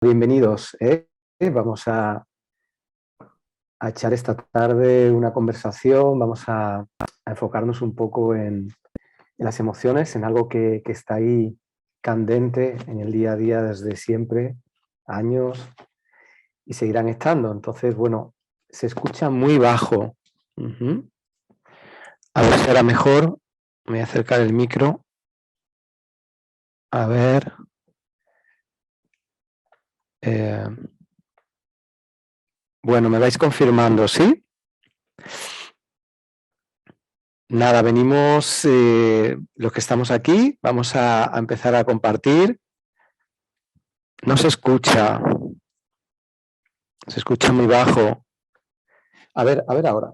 Bienvenidos. Vamos a echar esta tarde una conversación, vamos a enfocarnos un poco en las emociones, en algo que está ahí candente en el día a día desde siempre, años, y seguirán estando. Entonces, bueno, se escucha muy bajo. A ver si ahora mejor. Me voy a acercar el micro. A ver. Bueno, me vais confirmando, ¿sí? Nada, venimos, los que estamos aquí, vamos a empezar a compartir. No se escucha muy bajo. A ver ahora.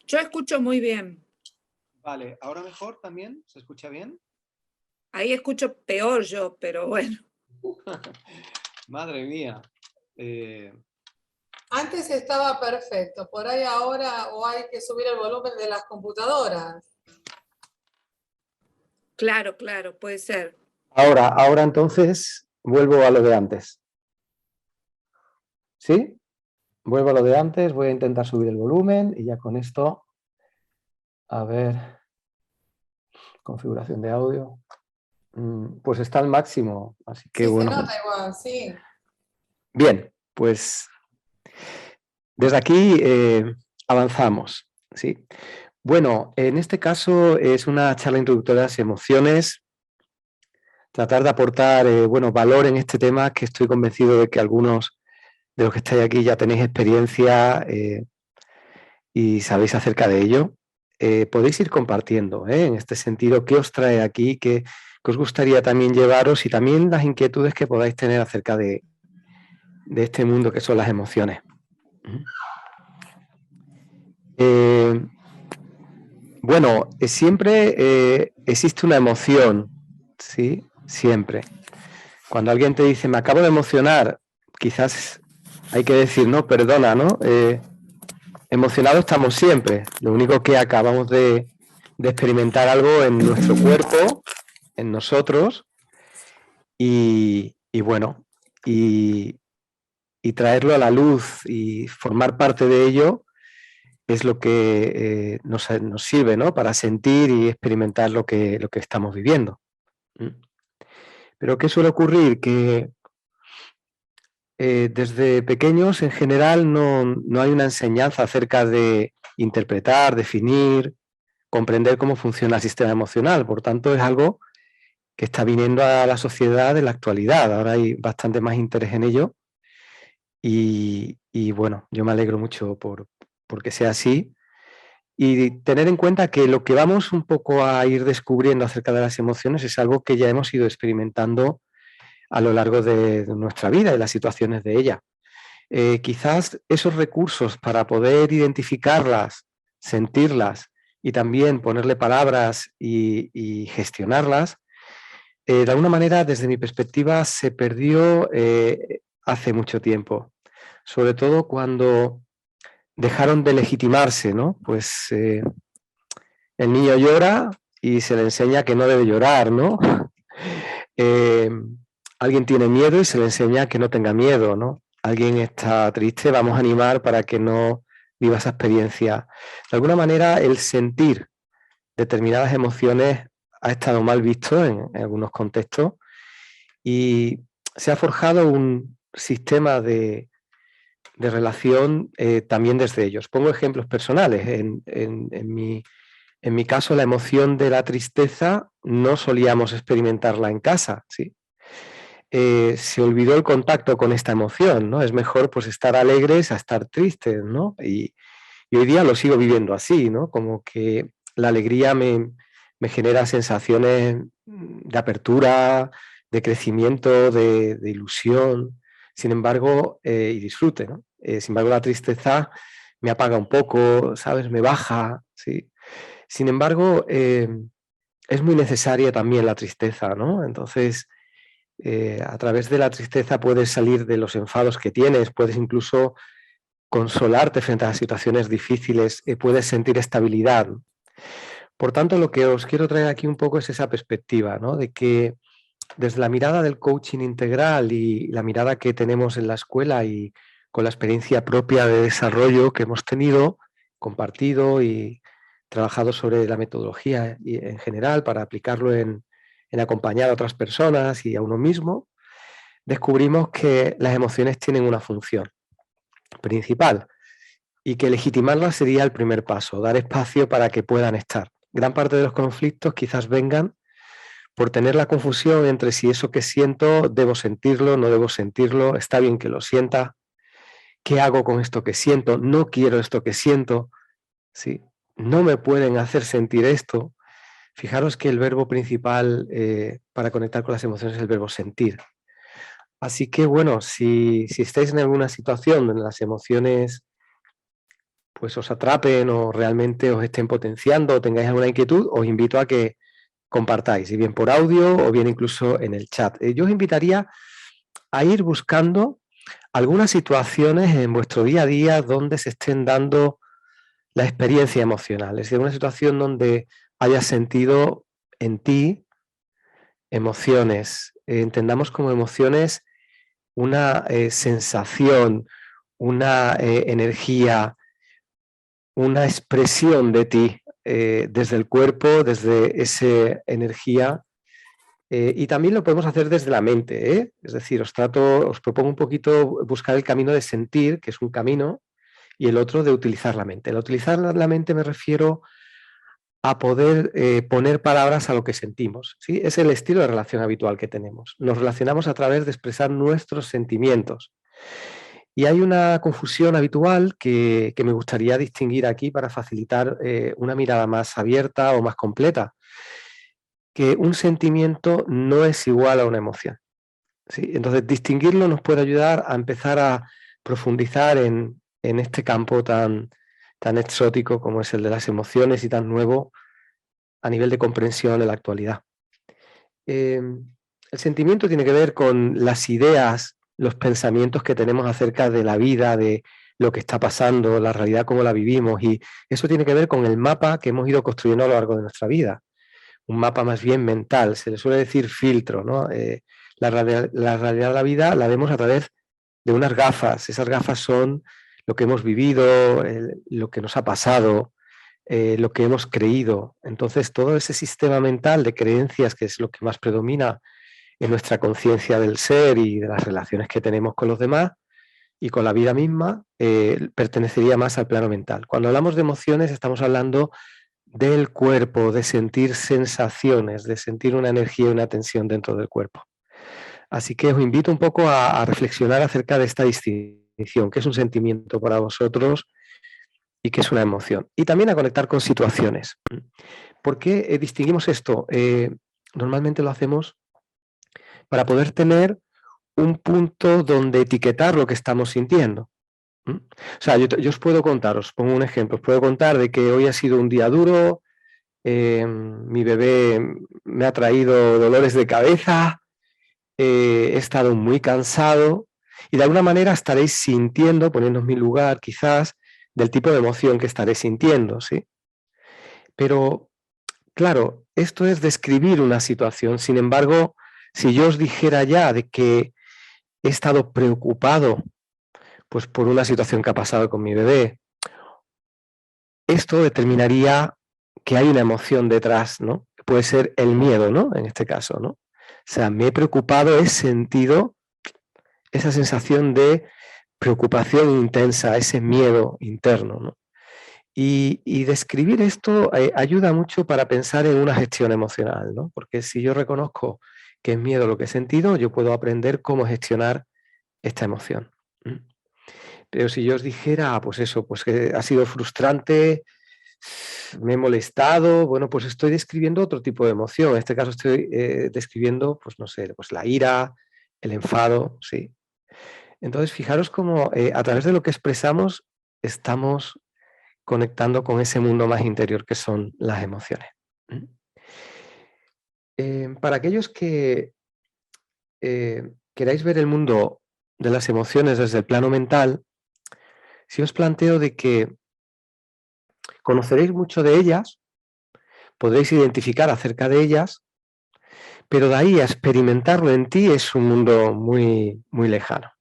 Yo escucho muy bien. Vale, ¿ahora mejor también? ¿Se escucha bien? Ahí escucho peor yo, pero bueno. Madre mía. Antes estaba perfecto, por ahí ahora o hay que subir el volumen de las computadoras. Claro, puede ser. Ahora entonces vuelvo a lo de antes. ¿Sí? Vuelvo a lo de antes, voy a intentar subir el volumen y ya con esto, a ver, configuración de audio. Pues está al máximo, así que Sí, bueno. se nota igual, sí. Bien, pues desde aquí avanzamos, ¿sí? Bueno, en este caso es una charla introductoria de las emociones, tratar de aportar valor en este tema, que estoy convencido de que algunos de los que estáis aquí ya tenéis experiencia y sabéis acerca de ello. Podéis ir compartiendo en este sentido qué os trae aquí, qué os gustaría también llevaros y también las inquietudes que podáis tener acerca de este mundo que son las emociones. Bueno, siempre existe una emoción, ¿sí? Siempre. Cuando alguien te dice, me acabo de emocionar, quizás hay que decir, no, perdona, ¿no? Emocionados estamos siempre. Lo único que acabamos de experimentar algo en nuestro cuerpo, en nosotros, y bueno, y traerlo a la luz y formar parte de ello es lo que nos sirve, ¿no? Para sentir y experimentar lo que estamos viviendo. Pero ¿qué suele ocurrir? Que desde pequeños en general no hay una enseñanza acerca de interpretar, definir, comprender cómo funciona el sistema emocional. Por tanto, es algo que está viniendo a la sociedad en la actualidad. Ahora hay bastante más interés en ello y bueno, yo me alegro mucho porque sea así. Y tener en cuenta que lo que vamos un poco a ir descubriendo acerca de las emociones es algo que ya hemos ido experimentando a lo largo de nuestra vida y las situaciones de ella. Quizás esos recursos para poder identificarlas, sentirlas y también ponerle palabras y gestionarlas, de alguna manera, desde mi perspectiva, se perdió hace mucho tiempo. Sobre todo cuando dejaron de legitimarse, ¿no? Pues el niño llora y se le enseña que no debe llorar, ¿no? Alguien tiene miedo y se le enseña que no tenga miedo, ¿no? Alguien está triste, vamos a animar para que no viva esa experiencia. De alguna manera, el sentir determinadas emociones ha estado mal visto en algunos contextos y se ha forjado un sistema de relación también desde ellos. Pongo ejemplos personales. En mi caso, la emoción de la tristeza no solíamos experimentarla en casa, ¿sí? Se olvidó el contacto con esta emoción, ¿no? Es mejor pues estar alegres a estar tristes, ¿no? Y hoy día lo sigo viviendo así, ¿no? Como que la alegría me genera sensaciones de apertura, de crecimiento, de ilusión, sin embargo, y disfrute, ¿no? Sin embargo, la tristeza me apaga un poco, ¿sabes? Me baja, ¿sí? Sin embargo, es muy necesaria también la tristeza, ¿no? Entonces, a través de la tristeza puedes salir de los enfados que tienes, puedes incluso consolarte frente a las situaciones difíciles, puedes sentir estabilidad. Por tanto, lo que os quiero traer aquí un poco es esa perspectiva, ¿no? De que desde la mirada del coaching integral y la mirada que tenemos en la escuela y con la experiencia propia de desarrollo que hemos tenido, compartido y trabajado sobre la metodología y en general para aplicarlo en acompañar a otras personas y a uno mismo, descubrimos que las emociones tienen una función principal y que legitimarlas sería el primer paso, dar espacio para que puedan estar. Gran parte de los conflictos quizás vengan por tener la confusión entre si eso que siento debo sentirlo, no debo sentirlo, está bien que lo sienta, ¿qué hago con esto que siento? No quiero esto que siento, ¿sí? No me pueden hacer sentir esto. Fijaros que el verbo principal para conectar con las emociones es el verbo sentir. Así que bueno, si estáis en alguna situación donde las emociones pues os atrapen o realmente os estén potenciando o tengáis alguna inquietud, os invito a que compartáis, y bien por audio o bien incluso en el chat. Yo os invitaría a ir buscando algunas situaciones en vuestro día a día donde se estén dando la experiencia emocional, es decir, una situación donde hayas sentido en ti emociones. Entendamos como emociones una sensación, una energía, una expresión de ti desde el cuerpo, desde esa energía. Y también lo podemos hacer desde la mente, ¿eh? Es decir, os propongo un poquito buscar el camino de sentir, que es un camino, y el otro de utilizar la mente. El utilizar la mente me refiero a poder poner palabras a lo que sentimos, ¿sí? Es el estilo de relación habitual que tenemos. Nos relacionamos a través de expresar nuestros sentimientos. Y hay una confusión habitual que me gustaría distinguir aquí para facilitar una mirada más abierta o más completa, que un sentimiento no es igual a una emoción, ¿sí? Entonces, distinguirlo nos puede ayudar a empezar a profundizar en este campo tan exótico como es el de las emociones y tan nuevo a nivel de comprensión en la actualidad. El sentimiento tiene que ver con las ideas, los pensamientos que tenemos acerca de la vida, de lo que está pasando, la realidad como la vivimos, y eso tiene que ver con el mapa que hemos ido construyendo a lo largo de nuestra vida. Un mapa más bien mental, se le suele decir filtro, ¿no? La realidad de la vida la vemos a través de unas gafas. Esas gafas son lo que hemos vivido, lo que nos ha pasado, lo que hemos creído. Entonces, todo ese sistema mental de creencias, que es lo que más predomina en nuestra conciencia del ser y de las relaciones que tenemos con los demás y con la vida misma, pertenecería más al plano mental. Cuando hablamos de emociones, estamos hablando del cuerpo, de sentir sensaciones, de sentir una energía y una tensión dentro del cuerpo. Así que os invito un poco a reflexionar acerca de esta distinción, qué es un sentimiento para vosotros y qué es una emoción. Y también a conectar con situaciones. ¿Por qué distinguimos esto? Normalmente lo hacemos para poder tener un punto donde etiquetar lo que estamos sintiendo. O sea, yo os puedo contar, os pongo un ejemplo, os puedo contar de que hoy ha sido un día duro, mi bebé me ha traído dolores de cabeza, he estado muy cansado y de alguna manera estaréis sintiendo, poniéndoos en mi lugar quizás, del tipo de emoción que estaréis sintiendo, ¿sí? Pero, claro, esto es describir una situación. Sin embargo, si yo os dijera ya de que he estado preocupado pues, por una situación que ha pasado con mi bebé, esto determinaría que hay una emoción detrás, ¿no? Puede ser el miedo, ¿no? En este caso, ¿no? O sea, me he preocupado, he sentido esa sensación de preocupación intensa, ese miedo interno, ¿no? Y describir esto ayuda mucho para pensar en una gestión emocional, ¿no? Porque si yo reconozco que es miedo lo que he sentido, yo puedo aprender cómo gestionar esta emoción. Pero si yo os dijera, pues eso, pues que ha sido frustrante, me he molestado, bueno, pues estoy describiendo otro tipo de emoción. En este caso estoy describiendo, pues no sé, pues la ira, el enfado, sí. Entonces, fijaros cómo a través de lo que expresamos estamos conectando con ese mundo más interior que son las emociones. Para aquellos que queráis ver el mundo de las emociones desde el plano mental, si os planteo de que conoceréis mucho de ellas, podréis identificar acerca de ellas, pero de ahí a experimentarlo en ti es un mundo muy, muy lejano.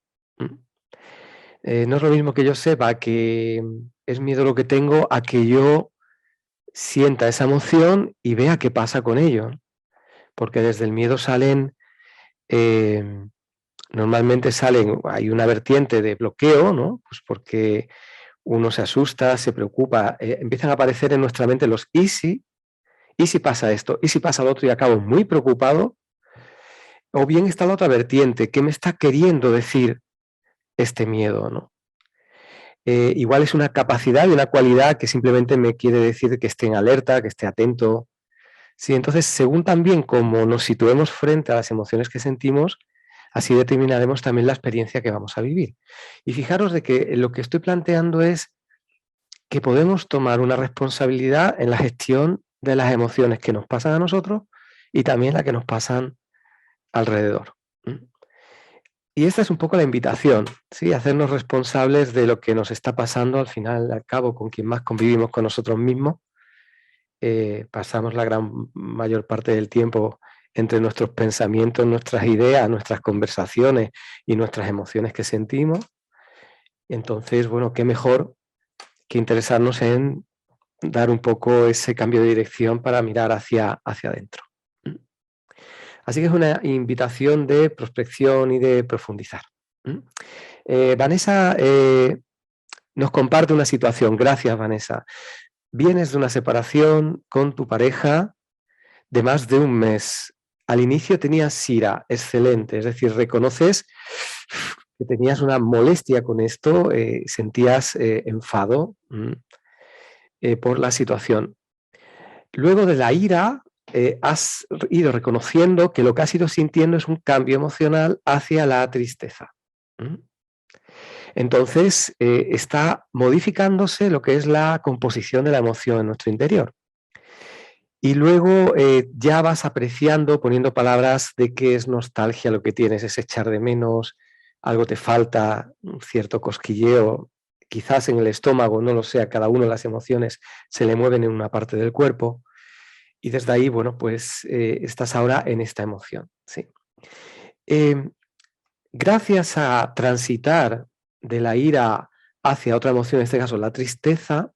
No es lo mismo que yo sepa que es miedo lo que tengo a que yo sienta esa emoción y vea qué pasa con ello. Porque desde el miedo salen, normalmente hay una vertiente de bloqueo, ¿no? Pues porque uno se asusta, se preocupa, empiezan a aparecer en nuestra mente los y si pasa esto, y si pasa lo otro y acabo muy preocupado, o bien está la otra vertiente, ¿qué me está queriendo decir este miedo, ¿no? Igual es una capacidad y una cualidad que simplemente me quiere decir que esté en alerta, que esté atento. Sí, entonces, según también como nos situemos frente a las emociones que sentimos, así determinaremos también la experiencia que vamos a vivir. Y fijaros de que lo que estoy planteando es que podemos tomar una responsabilidad en la gestión de las emociones que nos pasan a nosotros y también las que nos pasan alrededor. Y esta es un poco la invitación, ¿sí? Hacernos responsables de lo que nos está pasando al final, al cabo, con quien más convivimos con nosotros mismos. Pasamos la gran mayor parte del tiempo entre nuestros pensamientos, nuestras ideas, nuestras conversaciones y nuestras emociones que sentimos. Entonces, bueno, qué mejor que interesarnos en dar un poco ese cambio de dirección para mirar hacia adentro. Así que es una invitación de prospección y de profundizar. Vanessa nos comparte una situación. Gracias, Vanessa. Vienes de una separación con tu pareja de más de un mes. Al inicio tenías ira, excelente, es decir, reconoces que tenías una molestia con esto, sentías enfado por la situación. Luego de la ira, has ido reconociendo que lo que has ido sintiendo es un cambio emocional hacia la tristeza. Entonces, está modificándose lo que es la composición de la emoción en nuestro interior. Y luego ya vas apreciando, poniendo palabras de que es nostalgia lo que tienes, es echar de menos, algo te falta, un cierto cosquilleo, quizás en el estómago, no lo sé, a cada uno de las emociones se le mueven en una parte del cuerpo. Y desde ahí, bueno, pues estás ahora en esta emoción. ¿Sí? Gracias a transitar de la ira hacia otra emoción, en este caso la tristeza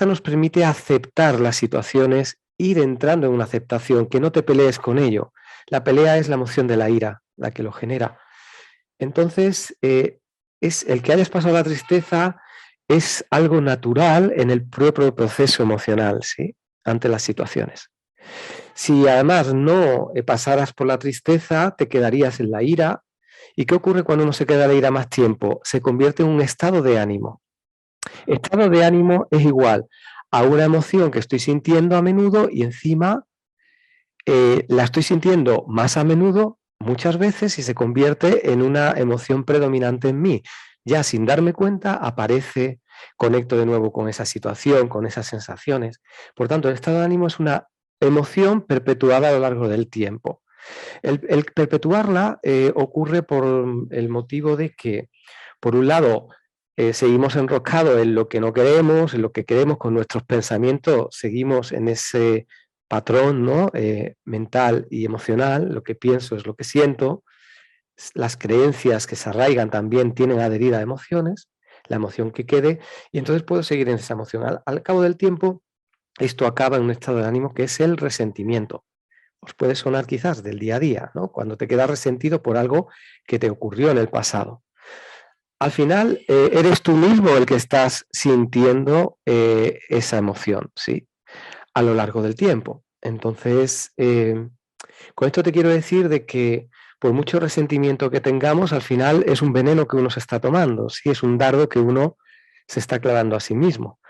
nos permite aceptar las situaciones, ir entrando en una aceptación, que no te pelees con ello. La pelea es la emoción de la ira, la que lo genera. Entonces, es el que hayas pasado la tristeza es algo natural en el propio proceso emocional, ¿sí? Ante las situaciones. Si además no pasaras por la tristeza, te quedarías en la ira. ¿Y qué ocurre cuando uno se queda en la ira más tiempo? Se convierte en un estado de ánimo. Estado de ánimo es igual a una emoción que estoy sintiendo a menudo y encima la estoy sintiendo más a menudo, muchas veces, y se convierte en una emoción predominante en mí. Ya sin darme cuenta aparece, conecto de nuevo con esa situación, con esas sensaciones. Por tanto, el estado de ánimo es una emoción perpetuada a lo largo del tiempo. El perpetuarla ocurre por el motivo de que, por un lado, seguimos enroscados en lo que no queremos, en lo que queremos con nuestros pensamientos, seguimos en ese patrón, ¿no? Mental y emocional, lo que pienso es lo que siento, las creencias que se arraigan también tienen adherida a emociones, la emoción que quede, y entonces puedo seguir en esa emoción. Al cabo del tiempo, esto acaba en un estado de ánimo que es el resentimiento. Os puede sonar quizás del día a día, ¿no? Cuando te quedas resentido por algo que te ocurrió en el pasado. Al final, eres tú mismo el que estás sintiendo esa emoción, ¿sí? A lo largo del tiempo. Entonces, con esto te quiero decir de que por mucho resentimiento que tengamos, al final es un veneno que uno se está tomando, ¿sí? Es un dardo que uno se está clavando a sí mismo.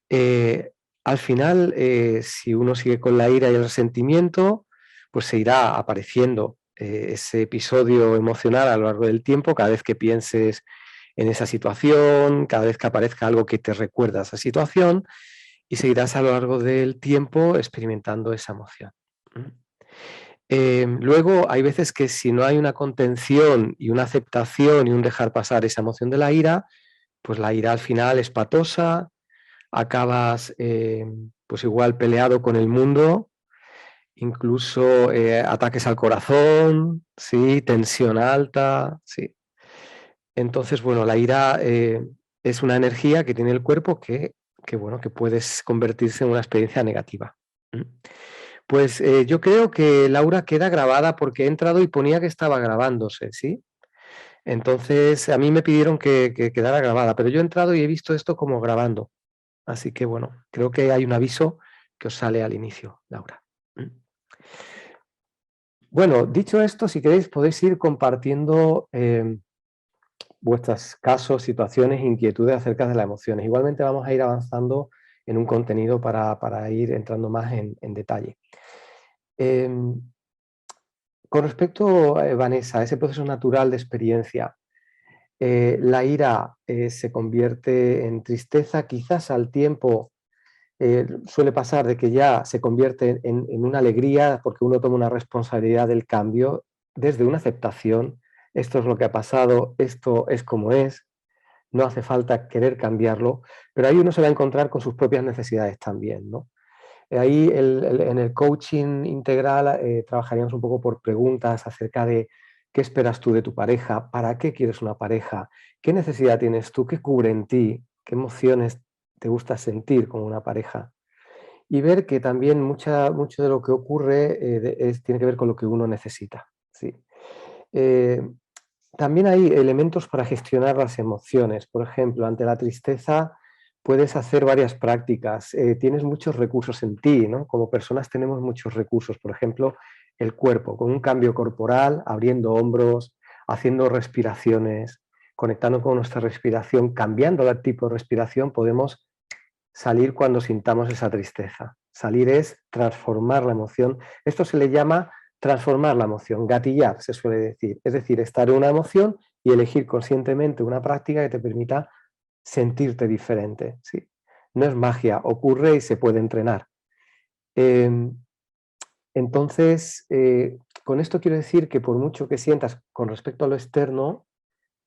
Al final, si uno sigue con la ira y el resentimiento, pues se irá apareciendo ese episodio emocional a lo largo del tiempo, cada vez que pienses en esa situación, cada vez que aparezca algo que te recuerda a esa situación, y seguirás a lo largo del tiempo experimentando esa emoción. Luego, hay veces que si no hay una contención y una aceptación y un dejar pasar esa emoción de la ira, pues la ira al final es patosa, acabas pues igual peleado con el mundo incluso ataques al corazón, ¿sí? Tensión alta, ¿sí? Entonces, bueno, la ira es una energía que tiene el cuerpo bueno, que puede convertirse en una experiencia negativa. Pues yo creo que Laura queda grabada porque he entrado y ponía que estaba grabándose, ¿sí? Entonces a mí me pidieron que quedara grabada, pero yo he entrado y he visto esto como grabando. Así que bueno, creo que hay un aviso que os sale al inicio, Laura. Bueno, dicho esto, si queréis podéis ir compartiendo vuestros casos, situaciones, inquietudes acerca de las emociones. Igualmente vamos a ir avanzando en un contenido para ir entrando más en detalle. Con respecto, Vanessa, a ese proceso natural de experiencia, la ira se convierte en tristeza, quizás al tiempo suele pasar de que ya se convierte en una alegría porque uno toma una responsabilidad del cambio desde una aceptación. Esto es lo que ha pasado, esto es como es, no hace falta querer cambiarlo, pero ahí uno se va a encontrar con sus propias necesidades también, ¿no? Ahí en el coaching integral trabajaríamos un poco por preguntas acerca de qué esperas tú de tu pareja, para qué quieres una pareja, qué necesidad tienes tú, qué cubre en ti, qué emociones te gusta sentir con una pareja. Y ver que también mucho de lo que ocurre tiene que ver con lo que uno necesita. ¿Sí? También hay elementos para gestionar las emociones. Por ejemplo, ante la tristeza puedes hacer varias prácticas. Tienes muchos recursos en ti, ¿no? Como personas tenemos muchos recursos. Por ejemplo, el cuerpo, con un cambio corporal, abriendo hombros, haciendo respiraciones, conectando con nuestra respiración, cambiando el tipo de respiración, podemos salir cuando sintamos esa tristeza. Salir es transformar la emoción. Esto se le llama transformar la emoción, gatillar se suele decir. Es decir, estar en una emoción y elegir conscientemente una práctica que te permita sentirte diferente. ¿Sí? No es magia, ocurre y se puede entrenar. Entonces, con esto quiero decir que por mucho que sientas con respecto a lo externo,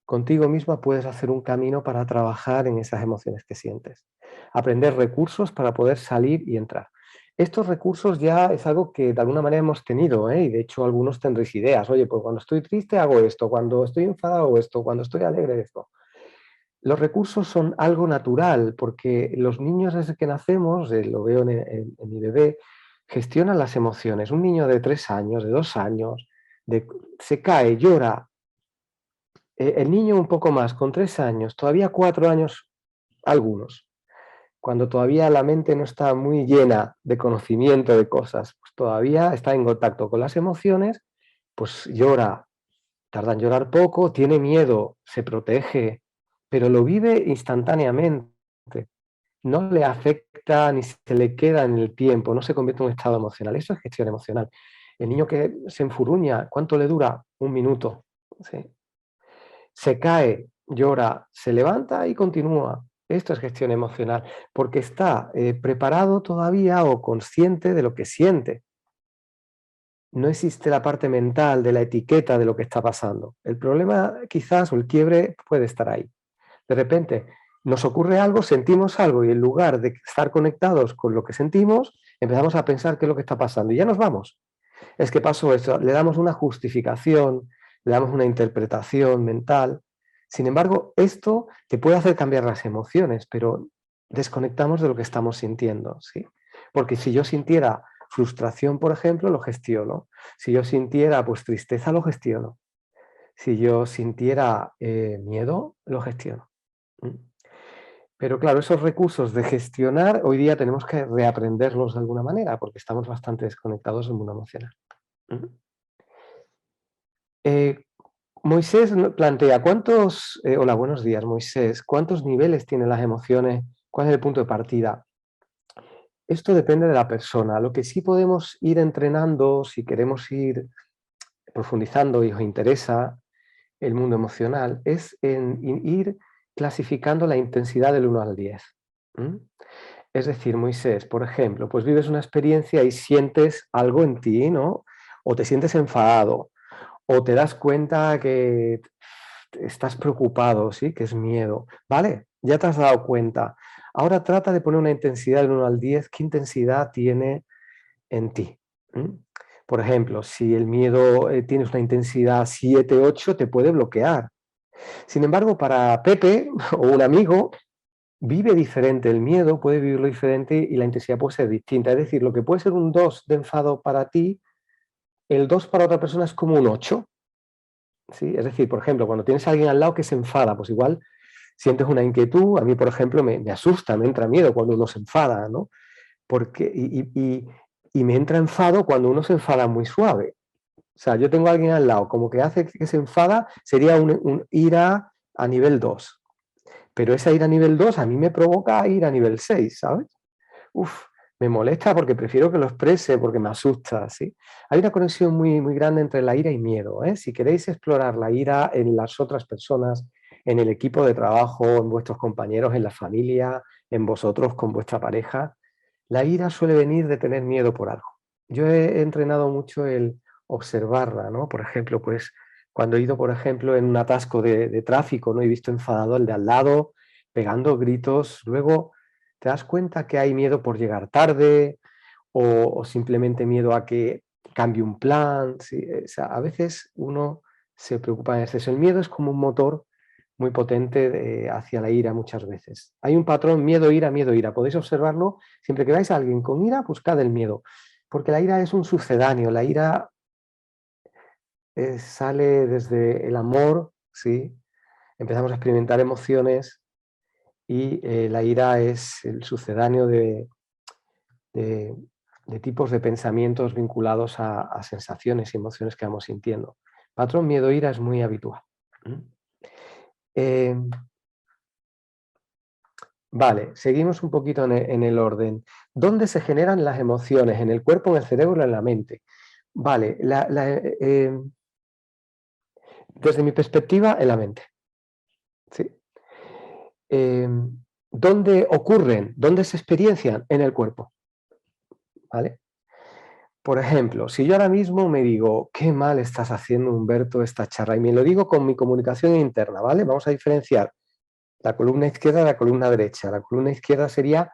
contigo misma puedes hacer un camino para trabajar en esas emociones que sientes. Aprender recursos para poder salir y entrar. Estos recursos ya es algo que de alguna manera hemos tenido, y de hecho algunos tendréis ideas. Oye, pues cuando estoy triste hago esto, cuando estoy enfadado hago esto, cuando estoy alegre esto. Los recursos son algo natural porque los niños desde que nacemos, lo veo en mi bebé, gestionan las emociones. Un niño de 3 años, de 2 años, se cae, llora. El niño un poco más, con 3 años, todavía 4 años, algunos, cuando todavía la mente no está muy llena de conocimiento de cosas, pues todavía está en contacto con las emociones, pues llora, tarda en llorar poco, tiene miedo, se protege, pero lo vive instantáneamente, no le afecta ni se le queda en el tiempo, no se convierte en un estado emocional. Eso es gestión emocional. El niño que se enfuruña, ¿cuánto le dura? 1 minuto. ¿Sí? Se cae, llora, se levanta y continúa. Esto es gestión emocional, porque está preparado todavía o consciente de lo que siente. No existe la parte mental de la etiqueta de lo que está pasando. El problema quizás o el quiebre puede estar ahí. De repente nos ocurre algo, sentimos algo y en lugar de estar conectados con lo que sentimos, empezamos a pensar qué es lo que está pasando y ya nos vamos. Es que pasó eso, le damos una justificación, le damos una interpretación mental. Sin embargo, esto te puede hacer cambiar las emociones, pero desconectamos de lo que estamos sintiendo, ¿sí? Porque si yo sintiera frustración, por ejemplo, lo gestiono. Si yo sintiera pues tristeza, lo gestiono. Si yo sintiera miedo, lo gestiono. ¿Mm? Pero claro, esos recursos de gestionar, hoy día tenemos que reaprenderlos de alguna manera, porque estamos bastante desconectados del mundo emocional. ¿Mm? Eh, Moisés plantea, hola, buenos días, Moisés, ¿cuántos niveles tienen las emociones? ¿Cuál es el punto de partida? Esto depende de la persona. Lo que sí podemos ir entrenando, si queremos ir profundizando y os interesa el mundo emocional, es en ir clasificando la intensidad del 1 al 10. ¿Mm? Es decir, Moisés, por ejemplo, pues vives una experiencia y sientes algo en ti, ¿no? O te sientes enfadado, o te das cuenta que estás preocupado, ¿sí? Que es miedo. Vale, ya te has dado cuenta. Ahora trata de poner una intensidad del 1 al 10. ¿Qué intensidad tiene en ti? Por ejemplo, si el miedo tienes una intensidad 7, 8, te puede bloquear. Sin embargo, para Pepe o un amigo, vive diferente el miedo, puede vivirlo diferente y la intensidad puede ser distinta. Es decir, lo que puede ser un 2 de enfado para ti, el 2 para otra persona es como un 8. ¿Sí? Es decir, por ejemplo, cuando tienes a alguien al lado que se enfada, pues igual sientes una inquietud. A mí, por ejemplo, me asusta, me entra miedo cuando uno se enfada, ¿no? Porque, y me entra enfado cuando uno se enfada muy suave. O sea, yo tengo a alguien al lado, como que hace que se enfada, sería un ira a nivel 2. Pero esa ira a nivel 2 a mí me provoca ira a nivel 6, ¿sabes? Uf, me molesta porque prefiero que lo exprese, porque me asusta, ¿sí? Hay una conexión muy, muy grande entre la ira y miedo, ¿eh? Si queréis explorar la ira en las otras personas, en el equipo de trabajo, en vuestros compañeros, en la familia, en vosotros, con vuestra pareja, la ira suele venir de tener miedo por algo. Yo he entrenado mucho el observarla, ¿no? Por ejemplo, pues cuando he ido, por ejemplo, en un atasco de tráfico, ¿no? He visto enfadado el de al lado, pegando gritos, luego te das cuenta que hay miedo por llegar tarde o simplemente miedo a que cambie un plan. ¿Sí? O sea, a veces uno se preocupa en exceso. El miedo es como un motor muy potente hacia la ira muchas veces. Hay un patrón miedo, ira, miedo, ira. Podéis observarlo. Siempre que veáis a alguien con ira, buscad el miedo. Porque la ira es un sucedáneo. La ira sale desde el amor, ¿sí? Empezamos a experimentar emociones y la ira es el sucedáneo de, de tipos de pensamientos vinculados a sensaciones y emociones que vamos sintiendo. Patrón miedo-ira es muy habitual. Vale, seguimos un poquito en el orden. ¿Dónde se generan las emociones? ¿En el cuerpo, en el cerebro, en la mente? Vale, desde mi perspectiva, en la mente. ¿Sí? ¿Dónde ocurren? ¿Dónde se experiencian? En el cuerpo. ¿Vale? Por ejemplo, si yo ahora mismo me digo, qué mal estás haciendo, Humberto, esta charla, y me lo digo con mi comunicación interna, ¿vale? Vamos a diferenciar la columna izquierda de la columna derecha. La columna izquierda sería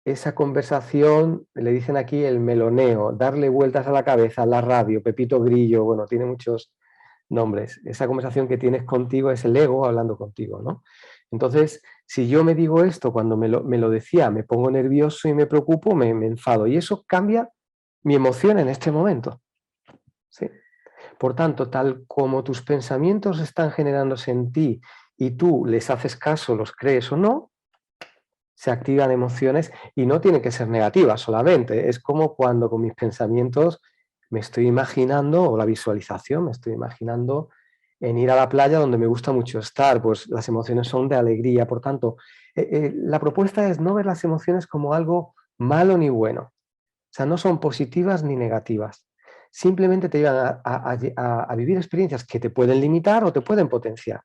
esa conversación, le dicen aquí el meloneo, darle vueltas a la cabeza, la radio, Pepito Grillo, bueno, tiene muchos nombres. Esa conversación que tienes contigo es el ego hablando contigo, ¿no? Entonces, si yo me digo esto, cuando me lo decía, me pongo nervioso y me preocupo, me enfado. Y eso cambia mi emoción en este momento. ¿Sí? Por tanto, tal como tus pensamientos están generándose en ti y tú les haces caso, los crees o no, se activan emociones y no tienen que ser negativas solamente. Es como cuando con mis pensamientos me estoy imaginando, o la visualización, me estoy imaginando en ir a la playa donde me gusta mucho estar, pues las emociones son de alegría. Por tanto, la propuesta es no ver las emociones como algo malo ni bueno. O sea, no son positivas ni negativas. Simplemente te llevan a vivir experiencias que te pueden limitar o te pueden potenciar.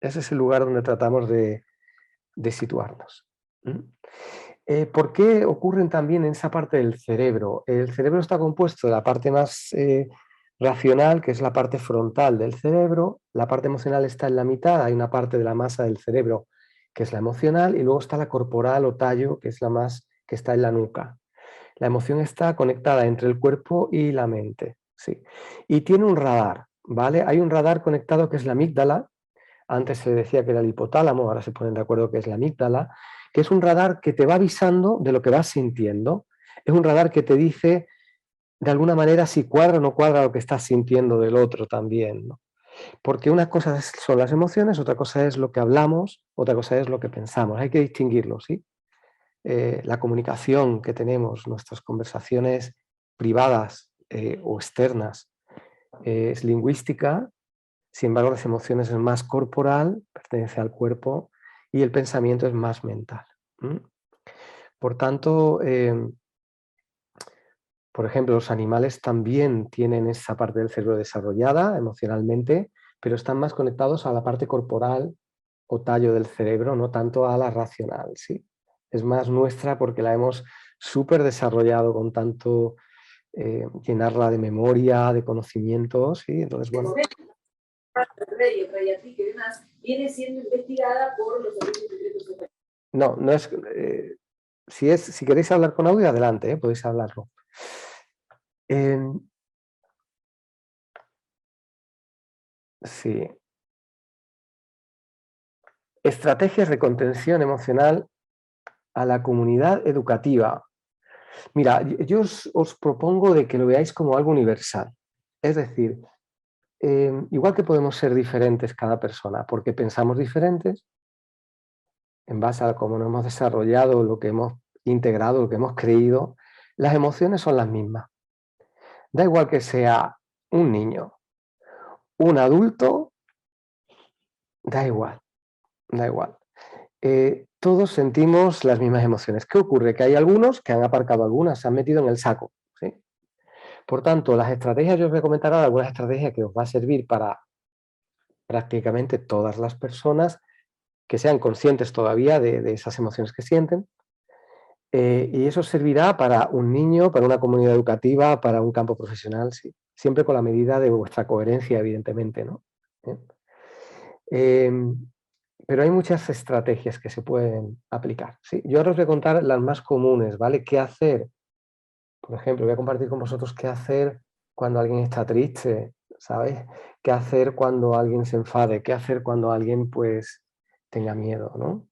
Ese es el lugar donde tratamos de situarnos. ¿Por qué ocurren también en esa parte del cerebro? El cerebro está compuesto de la parte más racional, que es la parte frontal del cerebro, la parte emocional está en la mitad, hay una parte de la masa del cerebro que es la emocional, y luego está la corporal o tallo, que es la más que está en la nuca. La emoción está conectada entre el cuerpo y la mente, sí. Y tiene un radar, ¿vale? Hay un radar conectado que es la amígdala. Antes se decía que era el hipotálamo, ahora se ponen de acuerdo que es la amígdala, que es un radar que te va avisando de lo que vas sintiendo. Es un radar que te dice, de alguna manera, si cuadra o no cuadra lo que estás sintiendo del otro también, ¿no? Porque una cosa son las emociones, otra cosa es lo que hablamos, otra cosa es lo que pensamos. Hay que distinguirlo, ¿sí? La comunicación que tenemos, nuestras conversaciones privadas o externas, es lingüística. Sin embargo, las emociones es más corporal, pertenece al cuerpo, y el pensamiento es más mental. Por tanto, por ejemplo, los animales también tienen esa parte del cerebro desarrollada emocionalmente, pero están más conectados a la parte corporal o tallo del cerebro, no tanto a la racional. ¿Sí? Es más nuestra porque la hemos súper desarrollado con tanto llenarla de memoria, de conocimientos. ¿Sí? Entonces, bueno. Rey, que además viene siendo investigada por los servicios secretos. No, no es. Si queréis hablar con audio, adelante, podéis hablarlo. Sí. Estrategias de contención emocional a la comunidad educativa. Mira, yo os propongo de que lo veáis como algo universal. Es decir, igual que podemos ser diferentes cada persona, porque pensamos diferentes, en base a cómo nos hemos desarrollado, lo que hemos integrado, lo que hemos creído, las emociones son las mismas. Da igual que sea un niño, un adulto, da igual, da igual. Todos sentimos las mismas emociones. ¿Qué ocurre? Que hay algunos que han aparcado algunas, se han metido en el saco, ¿sí? Por tanto, las estrategias, yo os voy a comentar ahora algunas estrategias que os va a servir para prácticamente todas las personas que sean conscientes todavía de esas emociones que sienten. Y eso servirá para un niño, para una comunidad educativa, para un campo profesional, sí. Siempre con la medida de vuestra coherencia, evidentemente, ¿no? Pero hay muchas estrategias que se pueden aplicar, ¿sí? Yo ahora os voy a contar las más comunes, ¿vale? ¿Qué hacer? Por ejemplo, voy a compartir con vosotros qué hacer cuando alguien está triste, ¿sabes? ¿Qué hacer cuando alguien se enfade? ¿Qué hacer cuando alguien, pues, tenga miedo, ¿no?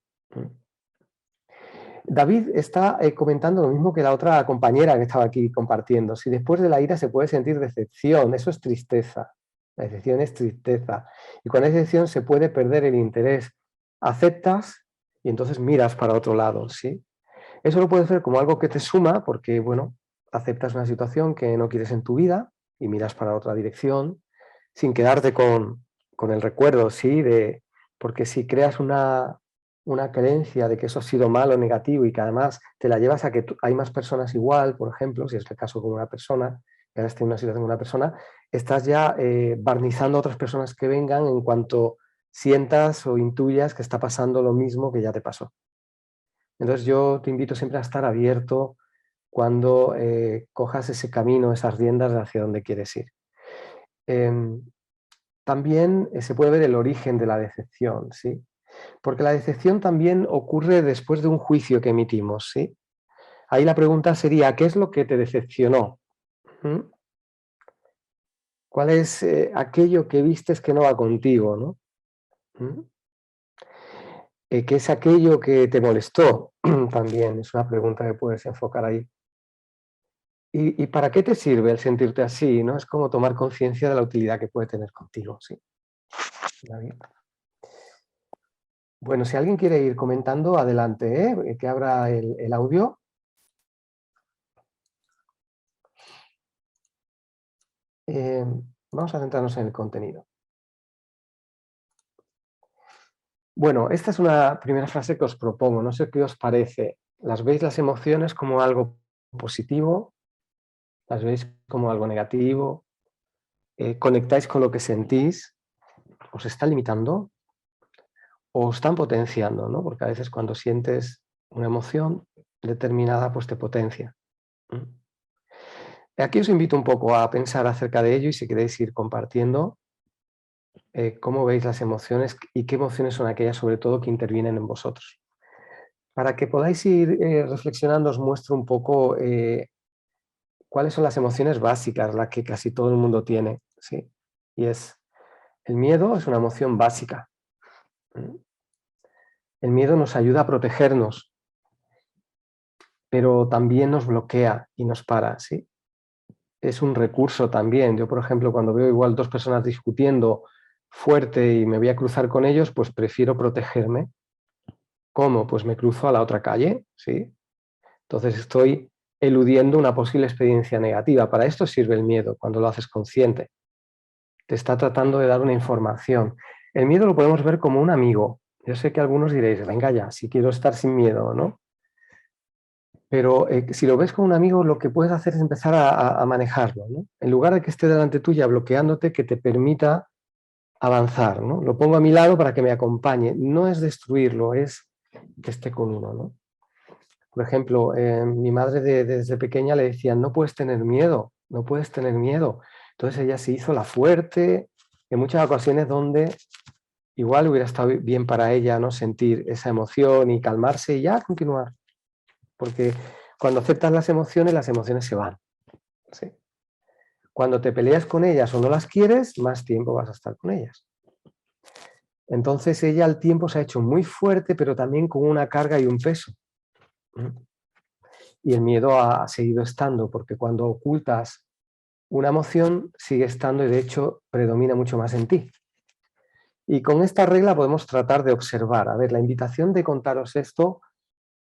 David está comentando lo mismo que la otra compañera que estaba aquí compartiendo. Si después de la ira se puede sentir decepción, eso es tristeza. La decepción es tristeza. Y con esa decepción se puede perder el interés. Aceptas y entonces miras para otro lado, ¿sí? Eso lo puedes ver como algo que te suma porque, bueno, aceptas una situación que no quieres en tu vida y miras para otra dirección sin quedarte con el recuerdo, ¿sí? Porque si creas una creencia de que eso ha sido malo, negativo y que además te la llevas a que hay más personas igual, por ejemplo, si es el caso con una persona, que ahora esté en una situación con una persona, estás ya barnizando a otras personas que vengan en cuanto sientas o intuyas que está pasando lo mismo que ya te pasó. Entonces yo te invito siempre a estar abierto cuando cojas ese camino, esas riendas hacia donde quieres ir. También se puede ver el origen de la decepción, ¿sí? Porque la decepción también ocurre después de un juicio que emitimos, ¿sí? Ahí la pregunta sería, ¿qué es lo que te decepcionó? ¿Mm? ¿Cuál es aquello que vistes que no va contigo, ¿no? ¿Mm? ¿Qué es aquello que te molestó? También es una pregunta que puedes enfocar ahí. ¿Y para qué te sirve el sentirte así, ¿no? Es como tomar conciencia de la utilidad que puede tener contigo, ¿sí? David. Bueno, si alguien quiere ir comentando, adelante, que abra el audio. Vamos a centrarnos en el contenido. Bueno, esta es una primera frase que os propongo, no sé qué os parece. ¿Las veis las emociones como algo positivo? ¿Las veis como algo negativo? ¿Conectáis con lo que sentís? ¿Os está limitando? ¿O os están potenciando, ¿no? Porque a veces cuando sientes una emoción determinada, pues te potencia. Aquí os invito un poco a pensar acerca de ello y si queréis ir compartiendo cómo veis las emociones y qué emociones son aquellas sobre todo que intervienen en vosotros. Para que podáis ir reflexionando os muestro un poco cuáles son las emociones básicas, las que casi todo el mundo tiene, ¿sí? Y el miedo es una emoción básica. El miedo nos ayuda a protegernos, pero también nos bloquea y nos para, ¿sí? Es un recurso también. Yo, por ejemplo, cuando veo igual dos personas discutiendo fuerte y me voy a cruzar con ellos, pues prefiero protegerme. ¿Cómo? Pues me cruzo a la otra calle, ¿sí? Entonces estoy eludiendo una posible experiencia negativa. Para esto sirve el miedo, cuando lo haces consciente. Te está tratando de dar una información. El miedo lo podemos ver como un amigo. Yo sé que algunos diréis, venga ya, si quiero estar sin miedo, ¿no? Pero si lo ves como un amigo, lo que puedes hacer es empezar a manejarlo, ¿no? En lugar de que esté delante tuya bloqueándote, que te permita avanzar, ¿no? Lo pongo a mi lado para que me acompañe. No es destruirlo, es que esté con uno, ¿no? Por ejemplo, mi madre desde pequeña le decía, no puedes tener miedo, no puedes tener miedo. Entonces ella se hizo la fuerte, en muchas ocasiones donde igual hubiera estado bien para ella, ¿no? Sentir esa emoción y calmarse y ya continuar. Porque cuando aceptas las emociones se van. ¿Sí? Cuando te peleas con ellas o no las quieres, más tiempo vas a estar con ellas. Entonces ella al tiempo se ha hecho muy fuerte, pero también con una carga y un peso. Y el miedo ha seguido estando, porque cuando ocultas una emoción sigue estando y de hecho predomina mucho más en ti. Y con esta regla podemos tratar de observar. A ver, la invitación de contaros esto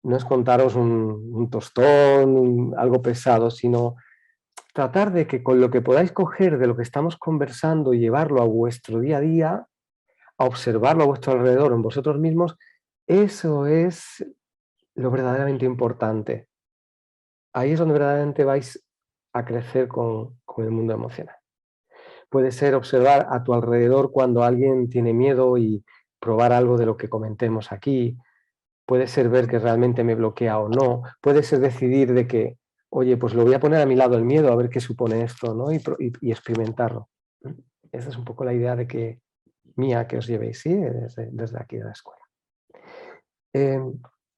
no es contaros un tostón, algo pesado, sino tratar de que con lo que podáis coger de lo que estamos conversando y llevarlo a vuestro día a día, a observarlo a vuestro alrededor, en vosotros mismos, eso es lo verdaderamente importante. Ahí es donde verdaderamente vais a crecer con el mundo emocional. Puede ser observar a tu alrededor cuando alguien tiene miedo y probar algo de lo que comentemos aquí. Puede ser ver que realmente me bloquea o no. Puede ser decidir de que, oye, pues lo voy a poner a mi lado el miedo a ver qué supone esto, ¿no? Y experimentarlo. Esa es un poco la idea de que mía que os llevéis, ¿sí? Desde aquí de la escuela.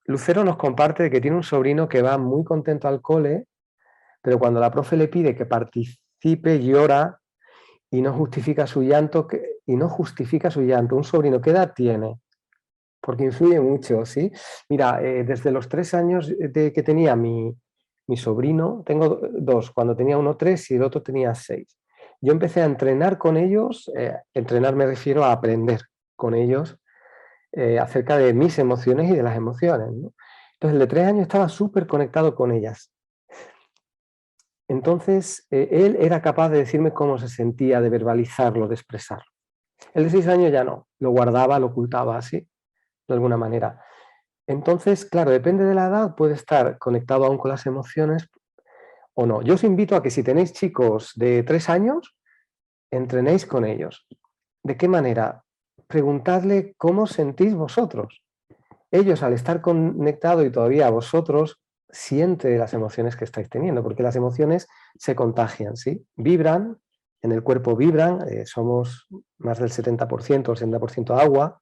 Lucero nos comparte que tiene un sobrino que va muy contento al cole, pero cuando la profe le pide que participe, llora y no justifica su llanto. Un sobrino, ¿qué edad tiene? Porque influye mucho, ¿sí? Mira, desde los 3 años que tenía mi sobrino, tengo 2, cuando tenía uno 3 y el otro tenía 6. Yo empecé a entrenar con ellos, entrenar me refiero a aprender con ellos acerca de mis emociones y de las emociones, ¿no? Entonces, el de 3 años estaba súper conectado con ellas. Entonces, él era capaz de decirme cómo se sentía, de verbalizarlo, de expresarlo. El de 6 años ya no, lo guardaba, lo ocultaba así, de alguna manera. Entonces, claro, depende de la edad, puede estar conectado aún con las emociones o no. Yo os invito a que si tenéis chicos de 3 años, entrenéis con ellos. ¿De qué manera? Preguntadle cómo sentís vosotros. Ellos, al estar conectados y todavía vosotros, sienten las emociones que estáis teniendo, porque las emociones se contagian, ¿sí? Vibran, en el cuerpo vibran, somos más del 70%, el 70% agua,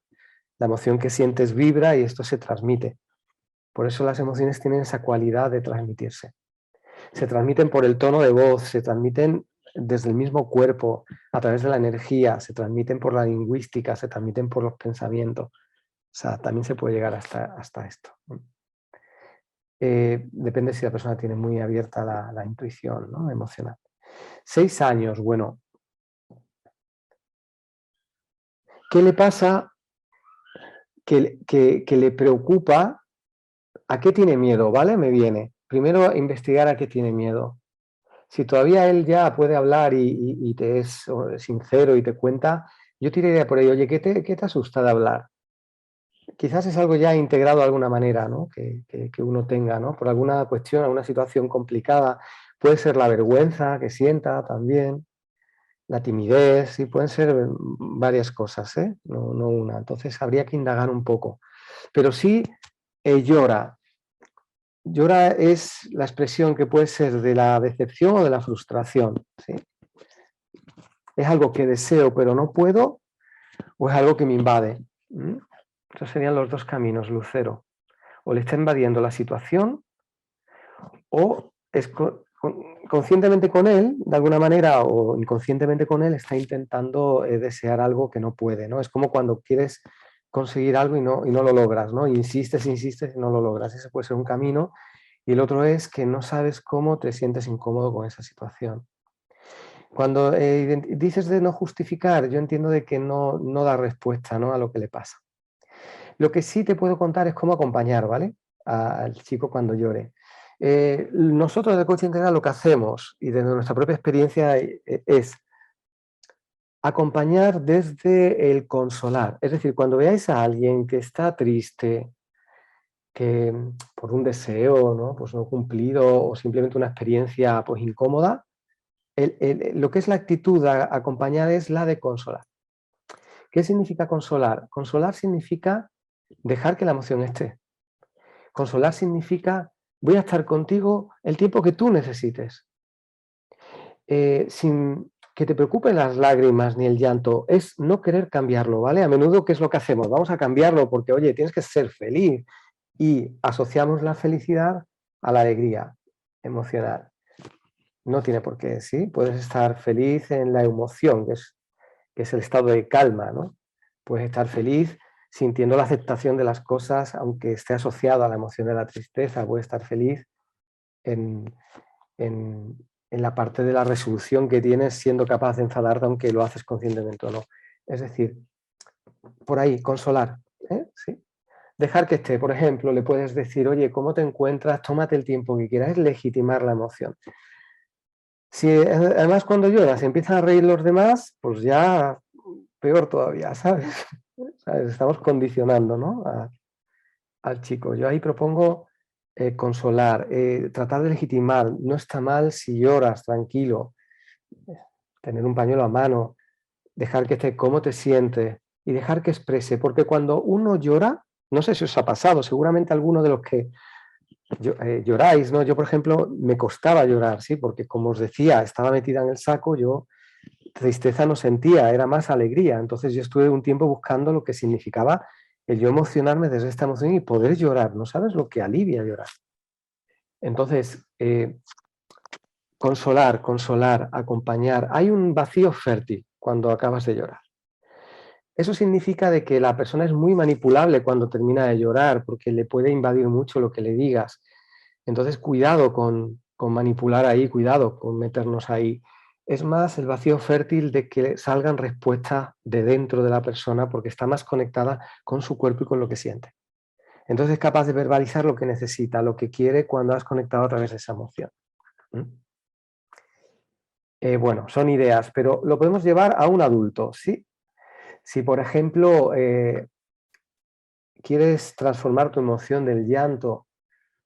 la emoción que sientes vibra y esto se transmite. Por eso las emociones tienen esa cualidad de transmitirse. Se transmiten por el tono de voz, se transmiten desde el mismo cuerpo, a través de la energía, se transmiten por la lingüística, se transmiten por los pensamientos. O sea, también se puede llegar hasta esto. Depende si la persona tiene muy abierta la intuición, ¿no? Emocional. 6 años, bueno. ¿Qué le pasa? Que le preocupa. ¿A qué tiene miedo? ¿Vale? Me viene. Primero investigar a qué tiene miedo. Si todavía él ya puede hablar y te es sincero y te cuenta, yo tiraría por ahí, oye, ¿qué te asusta de hablar? Quizás es algo ya integrado de alguna manera, ¿no? que uno tenga, ¿no? Por alguna cuestión, alguna situación complicada. Puede ser la vergüenza que sienta también, la timidez, sí, pueden ser varias cosas, ¿eh? No una. Entonces habría que indagar un poco. Pero sí llora. Llora es la expresión que puede ser de la decepción o de la frustración, ¿sí? ¿Es algo que deseo pero no puedo o es algo que me invade? Esos serían los dos caminos, Lucero. O le está invadiendo la situación o es conscientemente con él, de alguna manera, o inconscientemente con él, está intentando desear algo que no puede, ¿no? Es como cuando quieres conseguir algo y no lo logras, ¿no? Insistes y no lo logras. Ese puede ser un camino. Y el otro es que no sabes cómo te sientes incómodo con esa situación. Cuando dices de no justificar, yo entiendo de que no da respuesta, ¿no? A lo que le pasa. Lo que sí te puedo contar es cómo acompañar, ¿vale? Al chico cuando llore. Nosotros de Coaching Integral lo que hacemos, y desde nuestra propia experiencia, es acompañar desde el consolar. Es decir, cuando veáis a alguien que está triste, que por un deseo, ¿no? Pues no cumplido o simplemente una experiencia pues incómoda, lo que es la actitud a acompañar es la de consolar. ¿Qué significa consolar? Consolar significa dejar que la emoción esté. Consolar significa voy a estar contigo el tiempo que tú necesites. Sin que te preocupen las lágrimas ni el llanto, es no querer cambiarlo, ¿vale? A menudo, ¿qué es lo que hacemos? Vamos a cambiarlo porque, oye, tienes que ser feliz. Y asociamos la felicidad a la alegría emocional. No tiene por qué, ¿sí? Puedes estar feliz en la emoción, que es el estado de calma, ¿no? Puedes estar feliz sintiendo la aceptación de las cosas, aunque esté asociado a la emoción de la tristeza. Puedes estar feliz en, en, en la parte de la resolución que tienes siendo capaz de enfadarte, aunque lo haces conscientemente o no. Es decir, por ahí, consolar, ¿eh? ¿Sí? Dejar que esté, por ejemplo, le puedes decir, oye, ¿cómo te encuentras? Tómate el tiempo que quieras, es legitimar la emoción. Si además cuando lloras empiezan a reír los demás, pues ya peor todavía, ¿sabes? ¿Sabes? Estamos condicionando, ¿no? Al chico. Yo ahí propongo consolar, tratar de legitimar. No está mal si lloras, tranquilo. Tener un pañuelo a mano, dejar que esté cómo te sientes y dejar que exprese, porque cuando uno llora, no sé si os ha pasado, seguramente alguno de los que lloráis, ¿no? Yo, por ejemplo, me costaba llorar, ¿sí? Porque como os decía, estaba metida en el saco, yo tristeza no sentía, era más alegría. Entonces yo estuve un tiempo buscando lo que significaba el yo emocionarme desde esta emoción y poder llorar. No sabes lo que alivia llorar. Entonces, consolar, acompañar. Hay un vacío fértil cuando acabas de llorar. Eso significa de que la persona es muy manipulable cuando termina de llorar porque le puede invadir mucho lo que le digas. Entonces, cuidado con manipular ahí, cuidado con meternos ahí. Es más el vacío fértil de que salgan respuestas de dentro de la persona porque está más conectada con su cuerpo y con lo que siente. Entonces es capaz de verbalizar lo que necesita, lo que quiere cuando has conectado a través de esa emoción. Bueno, son ideas, pero lo podemos llevar a un adulto, ¿sí? Si, por ejemplo, quieres transformar tu emoción del llanto,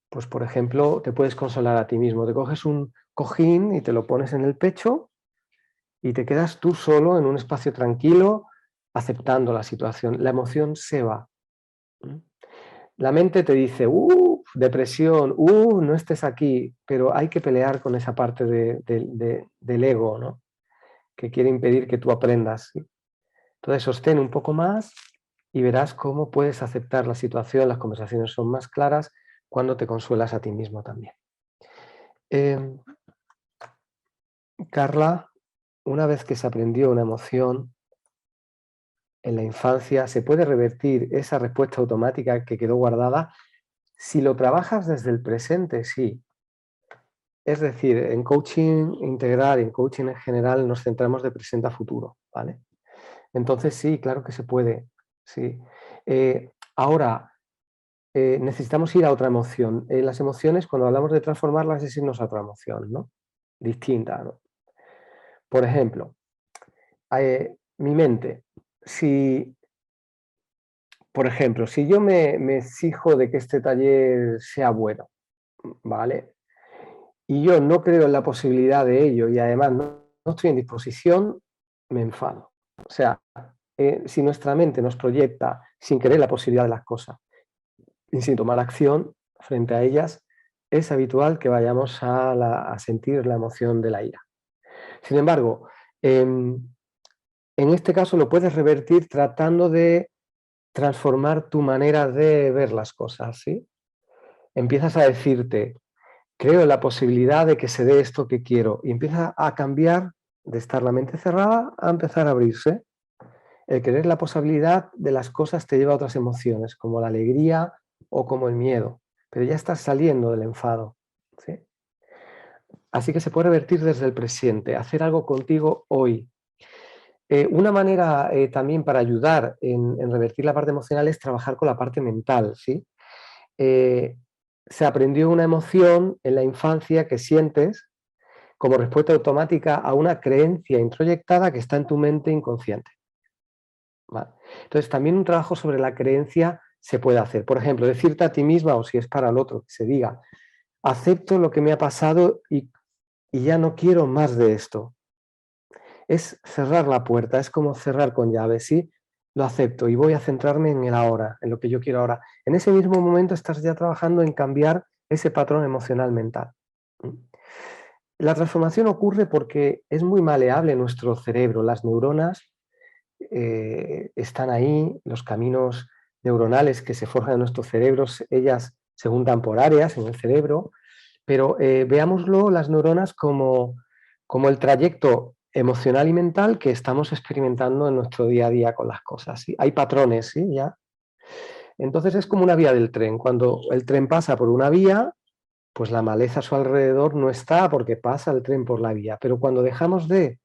pues, por ejemplo, te puedes consolar a ti mismo. Te coges un cojín y te lo pones en el pecho y te quedas tú solo en un espacio tranquilo, aceptando la situación. La emoción se va. La mente te dice, depresión, no estés aquí, pero hay que pelear con esa parte del ego, ¿no? Que quiere impedir que tú aprendas. ¿Sí? Entonces, sostén un poco más y verás cómo puedes aceptar la situación, las conversaciones son más claras cuando te consuelas a ti mismo también. Carla, una vez que se aprendió una emoción en la infancia, se puede revertir esa respuesta automática que quedó guardada si lo trabajas desde el presente, sí. Es decir, en coaching integral, en coaching en general, nos centramos de presente a futuro, ¿vale? Entonces sí, claro que se puede, sí. Ahora, necesitamos ir a otra emoción. Las emociones, cuando hablamos de transformarlas, es irnos a otra emoción, ¿no? Distinta, ¿no? Por ejemplo, mi mente, si, por ejemplo, si yo me exijo de que este taller sea bueno, ¿vale? Y yo no creo en la posibilidad de ello y además no estoy en disposición, me enfado. O sea, si nuestra mente nos proyecta sin querer la posibilidad de las cosas y sin tomar acción frente a ellas, es habitual que vayamos a sentir la emoción de la ira. Sin embargo, en este caso lo puedes revertir tratando de transformar tu manera de ver las cosas, ¿sí? Empiezas a decirte, creo en la posibilidad de que se dé esto que quiero, y empieza a cambiar de estar la mente cerrada a empezar a abrirse. El querer la posibilidad de las cosas te lleva a otras emociones, como la alegría o como el miedo, pero ya estás saliendo del enfado, ¿sí? Así que se puede revertir desde el presente, hacer algo contigo hoy. Una manera también para ayudar en revertir la parte emocional es trabajar con la parte mental, ¿sí? Se aprendió una emoción en la infancia que sientes como respuesta automática a una creencia introyectada que está en tu mente inconsciente. ¿Vale? Entonces, también un trabajo sobre la creencia se puede hacer. Por ejemplo, decirte a ti misma, o si es para el otro, que se diga, acepto lo que me ha pasado y ya no quiero más de esto. Es cerrar la puerta, es como cerrar con llave, ¿sí? Lo acepto y voy a centrarme en el ahora, en lo que yo quiero ahora. En ese mismo momento estás ya trabajando en cambiar ese patrón emocional mental. La transformación ocurre porque es muy maleable nuestro cerebro. Las neuronas están ahí, los caminos neuronales que se forjan en nuestros cerebros, ellas se juntan por áreas en el cerebro Pero veámoslo, las neuronas, como el trayecto emocional y mental que estamos experimentando en nuestro día a día con las cosas, ¿sí? Hay patrones, ¿sí? Ya. Entonces es como una vía del tren. Cuando el tren pasa por una vía, pues la maleza a su alrededor no está porque pasa el tren por la vía. Pero cuando dejamos de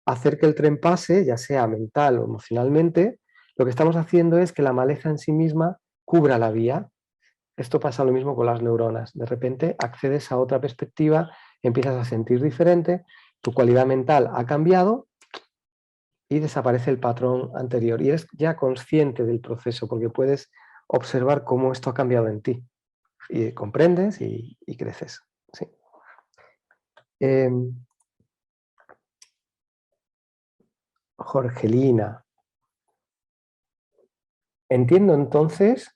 hacer que el tren pase, ya sea mental o emocionalmente, lo que estamos haciendo es que la maleza en sí misma cubra la vía. Esto pasa lo mismo con las neuronas. De repente accedes a otra perspectiva, empiezas a sentir diferente, tu cualidad mental ha cambiado y desaparece el patrón anterior. Y eres ya consciente del proceso porque puedes observar cómo esto ha cambiado en ti. Y comprendes y creces. Sí. Jorgelina. Entiendo entonces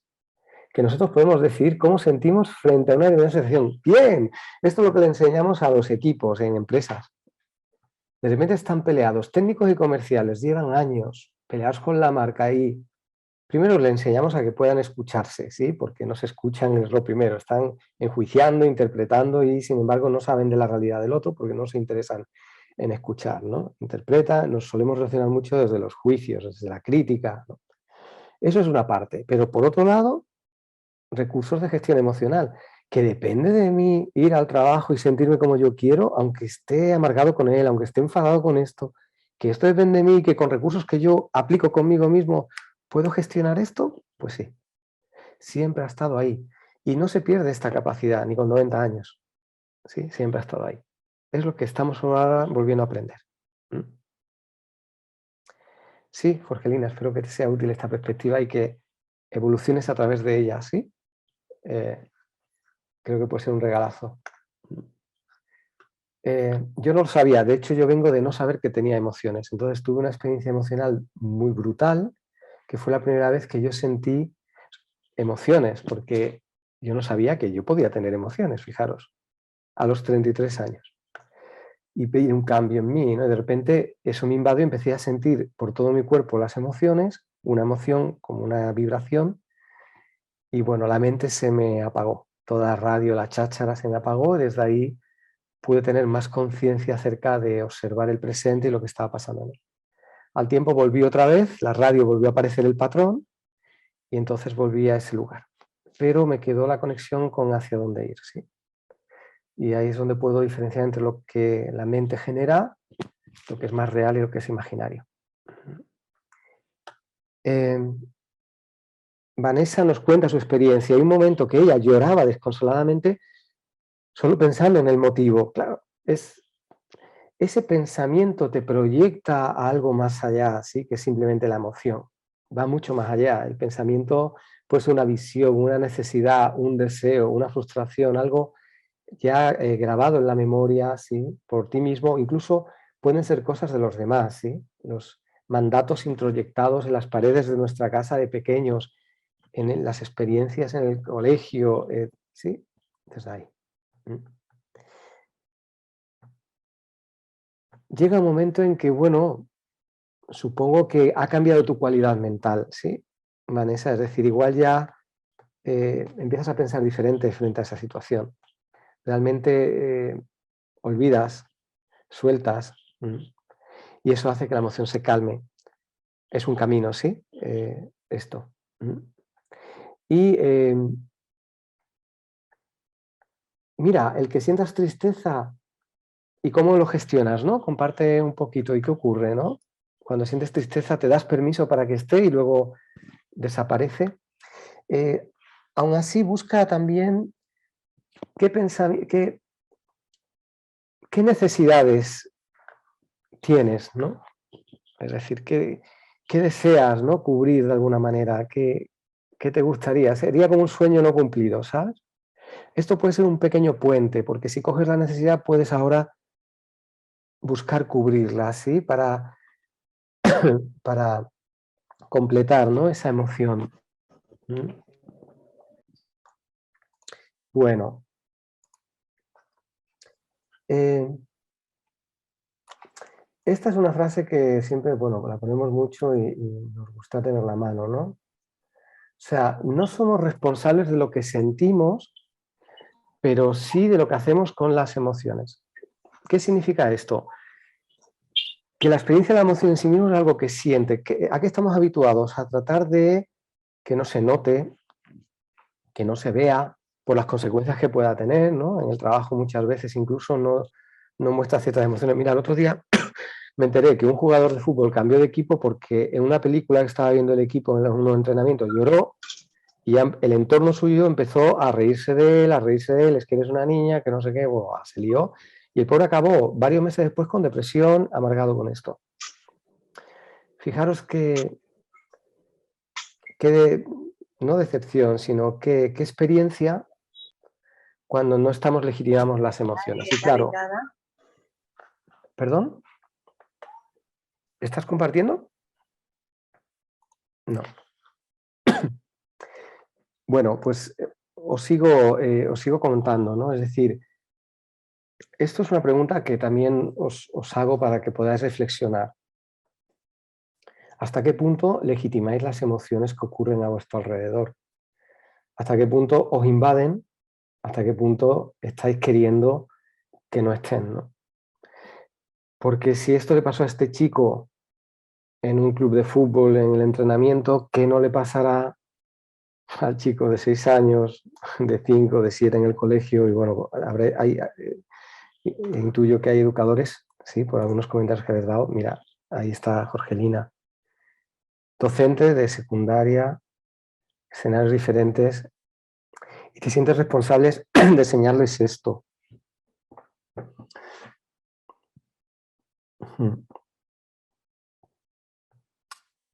que nosotros podemos decidir cómo sentimos frente a una determinada situación. Bien, esto es lo que le enseñamos a los equipos en empresas. De repente están peleados, técnicos y comerciales, llevan años peleados con la marca y primero le enseñamos a que puedan escucharse, ¿sí? Porque no se escuchan es lo primero, están enjuiciando, interpretando y sin embargo no saben de la realidad del otro porque no se interesan en escuchar, ¿no? Interpreta, nos solemos relacionar mucho desde los juicios, desde la crítica, ¿no? Eso es una parte, pero por otro lado, recursos de gestión emocional, que depende de mí ir al trabajo y sentirme como yo quiero, aunque esté amargado con él, aunque esté enfadado con esto, que esto depende de mí y que con recursos que yo aplico conmigo mismo, ¿puedo gestionar esto? Pues sí, siempre ha estado ahí. Y no se pierde esta capacidad, ni con 90 años. ¿Sí? Siempre ha estado ahí. Es lo que estamos ahora volviendo a aprender. ¿Mm? Sí, Jorgelina, espero que te sea útil esta perspectiva y que evoluciones a través de ella, ¿sí? Creo que puede ser un regalazo. Yo no lo sabía, de hecho yo vengo de no saber que tenía emociones, entonces tuve una experiencia emocional muy brutal, que fue la primera vez que yo sentí emociones, porque yo no sabía que yo podía tener emociones, fijaros, a los 33 años. Y pedí un cambio en mí, ¿no? Y de repente eso me invadió, empecé a sentir por todo mi cuerpo las emociones, una emoción como una vibración, y bueno, la mente se me apagó, toda la radio, la cháchara se me apagó, y desde ahí pude tener más conciencia acerca de observar el presente y lo que estaba pasando en él. Al tiempo volví otra vez, la radio volvió a aparecer el patrón y entonces volví a ese lugar. Pero me quedó la conexión con hacia dónde ir, ¿sí? Y ahí es donde puedo diferenciar entre lo que la mente genera, lo que es más real y lo que es imaginario. Vanessa nos cuenta su experiencia. Hay un momento que ella lloraba desconsoladamente solo pensando en el motivo. Claro, ese pensamiento te proyecta a algo más allá, ¿sí? Que simplemente la emoción. Va mucho más allá. El pensamiento puede ser una visión, una necesidad, un deseo, una frustración, algo ya grabado en la memoria, ¿sí? Por ti mismo. Incluso pueden ser cosas de los demás, ¿sí? Los mandatos introyectados en las paredes de nuestra casa de pequeños, en las experiencias en el colegio, ¿sí? Desde ahí. Llega un momento en que, bueno, supongo que ha cambiado tu cualidad mental, ¿sí, Vanessa? Es decir, igual ya empiezas a pensar diferente frente a esa situación. Realmente olvidas, sueltas, y eso hace que la emoción se calme. Es un camino, ¿sí? Esto. Y mira, el que sientas tristeza y cómo lo gestionas, ¿no? Comparte un poquito y qué ocurre, ¿no? Cuando sientes tristeza, te das permiso para que esté y luego desaparece. Aún así, busca también qué necesidades tienes, ¿no? Es decir, qué deseas, ¿no? Cubrir de alguna manera, qué te gustaría. Sería como un sueño no cumplido, ¿sabes? Esto puede ser un pequeño puente, porque si coges la necesidad puedes ahora buscar cubrirla, ¿sí? Para completar, ¿no? Esa emoción. Bueno. Esta es una frase que siempre, bueno, la ponemos mucho y nos gusta tenerla a mano, ¿no? O sea, no somos responsables de lo que sentimos, pero sí de lo que hacemos con las emociones. ¿Qué significa esto? Que la experiencia de la emoción en sí mismo es algo que siente. ¿A qué estamos habituados? A tratar de que no se note, que no se vea, por las consecuencias que pueda tener, ¿no? En el trabajo muchas veces incluso no muestra ciertas emociones. Mira, el otro día me enteré que un jugador de fútbol cambió de equipo porque en una película que estaba viendo el equipo en unos entrenamientos lloró y el entorno suyo empezó a reírse de él, es que eres una niña, que no sé qué, bueno, se lió. Y el pobre acabó varios meses después con depresión, amargado con esto. Fijaros no decepción, sino qué experiencia cuando no estamos legitimamos las emociones. Y claro, ¿perdón? ¿Estás compartiendo? No. Bueno, pues os sigo contando, ¿no? Es decir, esto es una pregunta que también os hago para que podáis reflexionar. ¿Hasta qué punto legitimáis las emociones que ocurren a vuestro alrededor? ¿Hasta qué punto os invaden? ¿Hasta qué punto estáis queriendo que no estén, ¿no? Porque si esto le pasó a este chico en un club de fútbol, en el entrenamiento, ¿qué no le pasará al chico de 6 años, de 5, de 7 en el colegio? Y bueno, intuyo que hay educadores, sí, por algunos comentarios que habéis dado. Mira, ahí está Jorgelina. Docente de secundaria, escenarios diferentes, y te sientes responsable de enseñarles esto.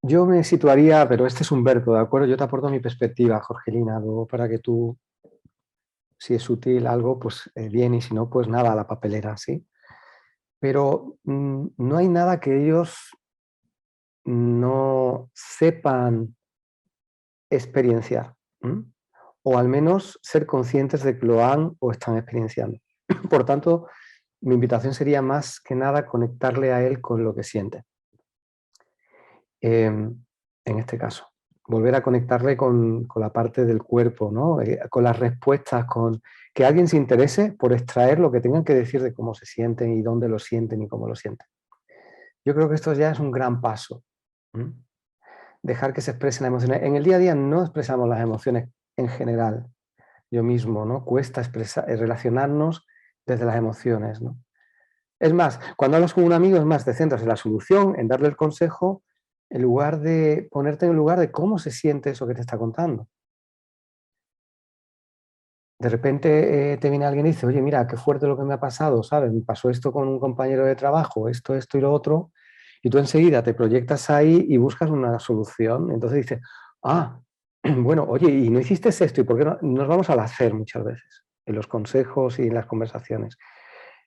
Yo me situaría, pero este es Humberto, ¿de acuerdo? Yo te aporto mi perspectiva, Jorgelina, luego para que tú, si es útil algo, pues bien, y si no, pues nada, a la papelera, ¿sí? Pero no hay nada que ellos no sepan experienciar, o al menos ser conscientes de que lo han o están experienciando. Por tanto, mi invitación sería más que nada conectarle a él con lo que siente. En este caso, volver a conectarle con la parte del cuerpo, ¿no? Con las respuestas, con que alguien se interese por extraer lo que tengan que decir de cómo se sienten y dónde lo sienten y cómo lo sienten. Yo creo que esto ya es un gran paso. Dejar que se expresen las emociones. En el día a día no expresamos las emociones en general. Yo mismo, ¿no? Cuesta relacionarnos desde las emociones, ¿no? Es más, cuando hablas con un amigo, es más, te centras en la solución, en darle el consejo, en lugar de ponerte en el lugar de cómo se siente eso que te está contando. De repente te viene alguien y dice, oye, mira, qué fuerte lo que me ha pasado, ¿sabes? Me pasó esto con un compañero de trabajo, esto y lo otro, y tú enseguida te proyectas ahí y buscas una solución. Entonces dices, ah, bueno, oye, ¿y no hiciste esto? ¿Y por qué no? Nos vamos al hacer muchas veces, en los consejos y en las conversaciones.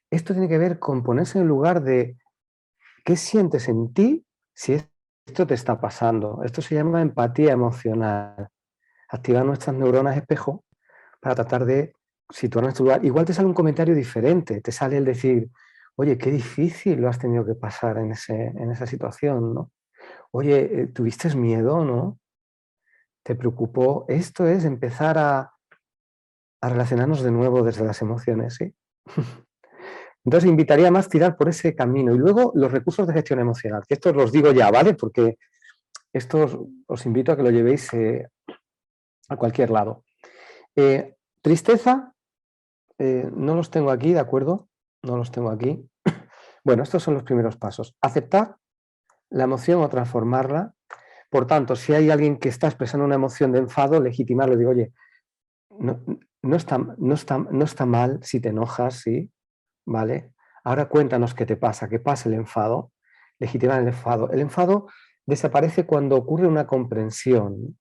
Esto tiene que ver con ponerse en el lugar de qué sientes en ti si esto te está pasando. Esto se llama empatía emocional. Activar nuestras neuronas espejo para tratar de situarnos en este lugar. Igual te sale un comentario diferente, te sale el decir, oye, qué difícil lo has tenido que pasar en esa situación, ¿no? Oye, ¿tuviste miedo, no? ¿Te preocupó? Esto es empezar a relacionarnos de nuevo desde las emociones, ¿sí? Entonces invitaría más a tirar por ese camino. Y luego los recursos de gestión emocional, que estos los digo ya, ¿vale? Porque estos os invito a que lo llevéis a cualquier lado. Tristeza, no los tengo aquí, ¿de acuerdo? No los tengo aquí. Bueno, estos son los primeros pasos. Aceptar la emoción o transformarla. Por tanto, si hay alguien que está expresando una emoción de enfado, legitimarlo. Digo, oye, no está mal si te enojas, ¿sí? ¿Vale? Ahora cuéntanos qué te pasa, qué pasa el enfado. Legitimar el enfado. El enfado desaparece cuando ocurre una comprensión.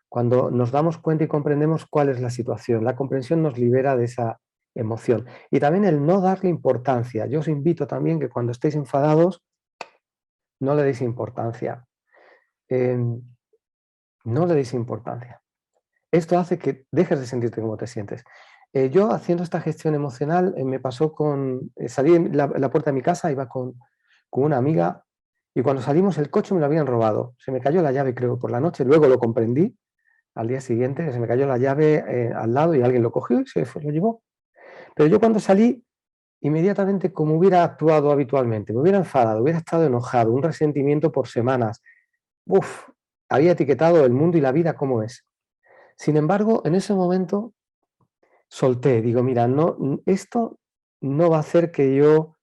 Cuando nos damos cuenta y comprendemos cuál es la situación. La comprensión nos libera de esa emoción. Y también el no darle importancia. Yo os invito también que cuando estéis enfadados, no le deis importancia. No le deis importancia. Esto hace que dejes de sentirte como te sientes. Yo haciendo esta gestión emocional me pasó salí en la puerta de mi casa, iba con una amiga y cuando salimos el coche me lo habían robado. Se me cayó la llave creo por la noche, luego lo comprendí. Al día siguiente se me cayó la llave al lado y alguien lo cogió y se fue, lo llevó. Pero yo cuando salí, inmediatamente, como hubiera actuado habitualmente, me hubiera enfadado, hubiera estado enojado, un resentimiento por semanas, uf, había etiquetado el mundo y la vida como es. Sin embargo, en ese momento solté, digo, mira, no, esto no va a hacer que yo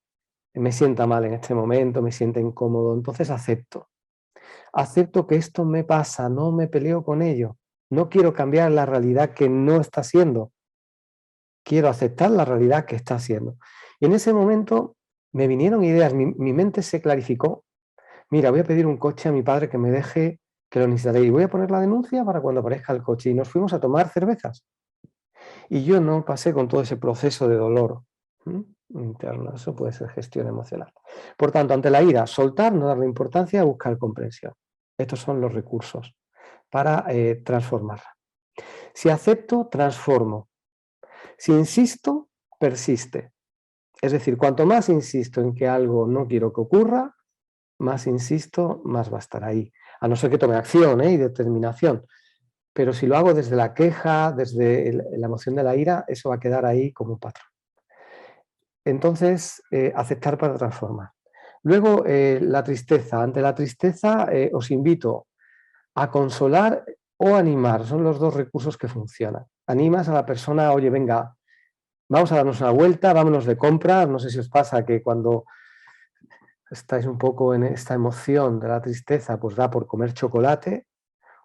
me sienta mal en este momento, me sienta incómodo, entonces acepto. Acepto que esto me pasa, no me peleo con ello. No quiero cambiar la realidad que no está siendo. Quiero aceptar la realidad que está siendo. Y en ese momento me vinieron ideas, mi mente se clarificó. Mira, voy a pedir un coche a mi padre que me deje, que lo necesitaré, y voy a poner la denuncia para cuando aparezca el coche. Y nos fuimos a tomar cervezas. Y yo no pasé con todo ese proceso de dolor interno. Eso puede ser gestión emocional. Por tanto, ante la ira, soltar, no darle importancia, buscar comprensión. Estos son los recursos para transformarla. Si acepto, transformo. Si insisto, persiste. Es decir, cuanto más insisto en que algo no quiero que ocurra, más insisto, más va a estar ahí. A no ser que tome acción y determinación. Pero si lo hago desde la queja, desde la emoción de la ira, eso va a quedar ahí como un patrón. Entonces, aceptar para transformar. Luego, la tristeza. Ante la tristeza, os invito a consolar o animar. Son los dos recursos que funcionan. Animas a la persona, oye, venga, vamos a darnos una vuelta, vámonos de compras. No sé si os pasa que cuando estáis un poco en esta emoción de la tristeza, pues da por comer chocolate,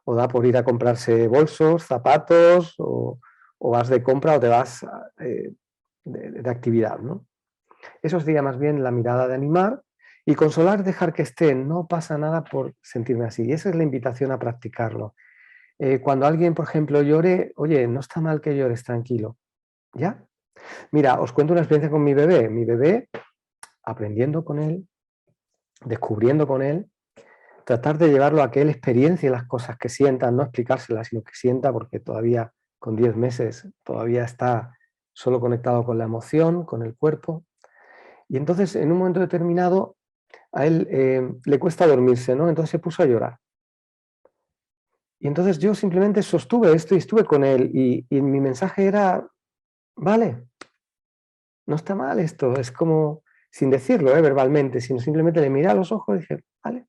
o da por ir a comprarse bolsos, zapatos, o vas de compra o te vas de actividad, ¿no? Eso sería más bien la mirada de animar, y consolar, dejar que esté, no pasa nada por sentirme así. Y esa es la invitación a practicarlo. Cuando alguien, por ejemplo, llore, oye, no está mal que llores, tranquilo. ¿Ya? Mira, os cuento una experiencia con mi bebé. Mi bebé, aprendiendo con él, descubriendo con él, tratar de llevarlo a que él experiencie las cosas que sienta, no explicárselas, sino que sienta, porque todavía con 10 meses todavía está solo conectado con la emoción, con el cuerpo. Y entonces, en un momento determinado, a él le cuesta dormirse, ¿no? Entonces se puso a llorar. Y entonces yo simplemente sostuve esto y estuve con él, y mi mensaje era, vale, no está mal esto, es como, sin decirlo verbalmente, sino simplemente le miré a los ojos y dije, vale,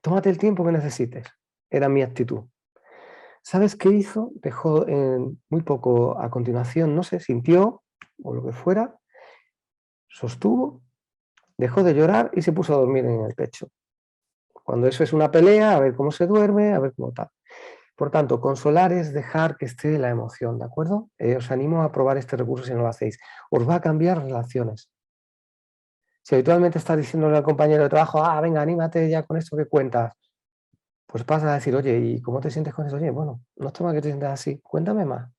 tómate el tiempo que necesites. Era mi actitud. ¿Sabes qué hizo? Dejó muy poco a continuación, no sé, sintió o lo que fuera, sostuvo, dejó de llorar y se puso a dormir en el pecho. Cuando eso es una pelea, a ver cómo se duerme, a ver cómo tal. Por tanto, consolar es dejar que esté la emoción, ¿de acuerdo? Os animo a probar este recurso si no lo hacéis. Os va a cambiar relaciones. Si habitualmente estás diciéndole al compañero de trabajo, venga, anímate ya con esto que cuentas, pues pasa a decir, oye, ¿y cómo te sientes con eso? Oye, bueno, no es tema que te sientas así, cuéntame más.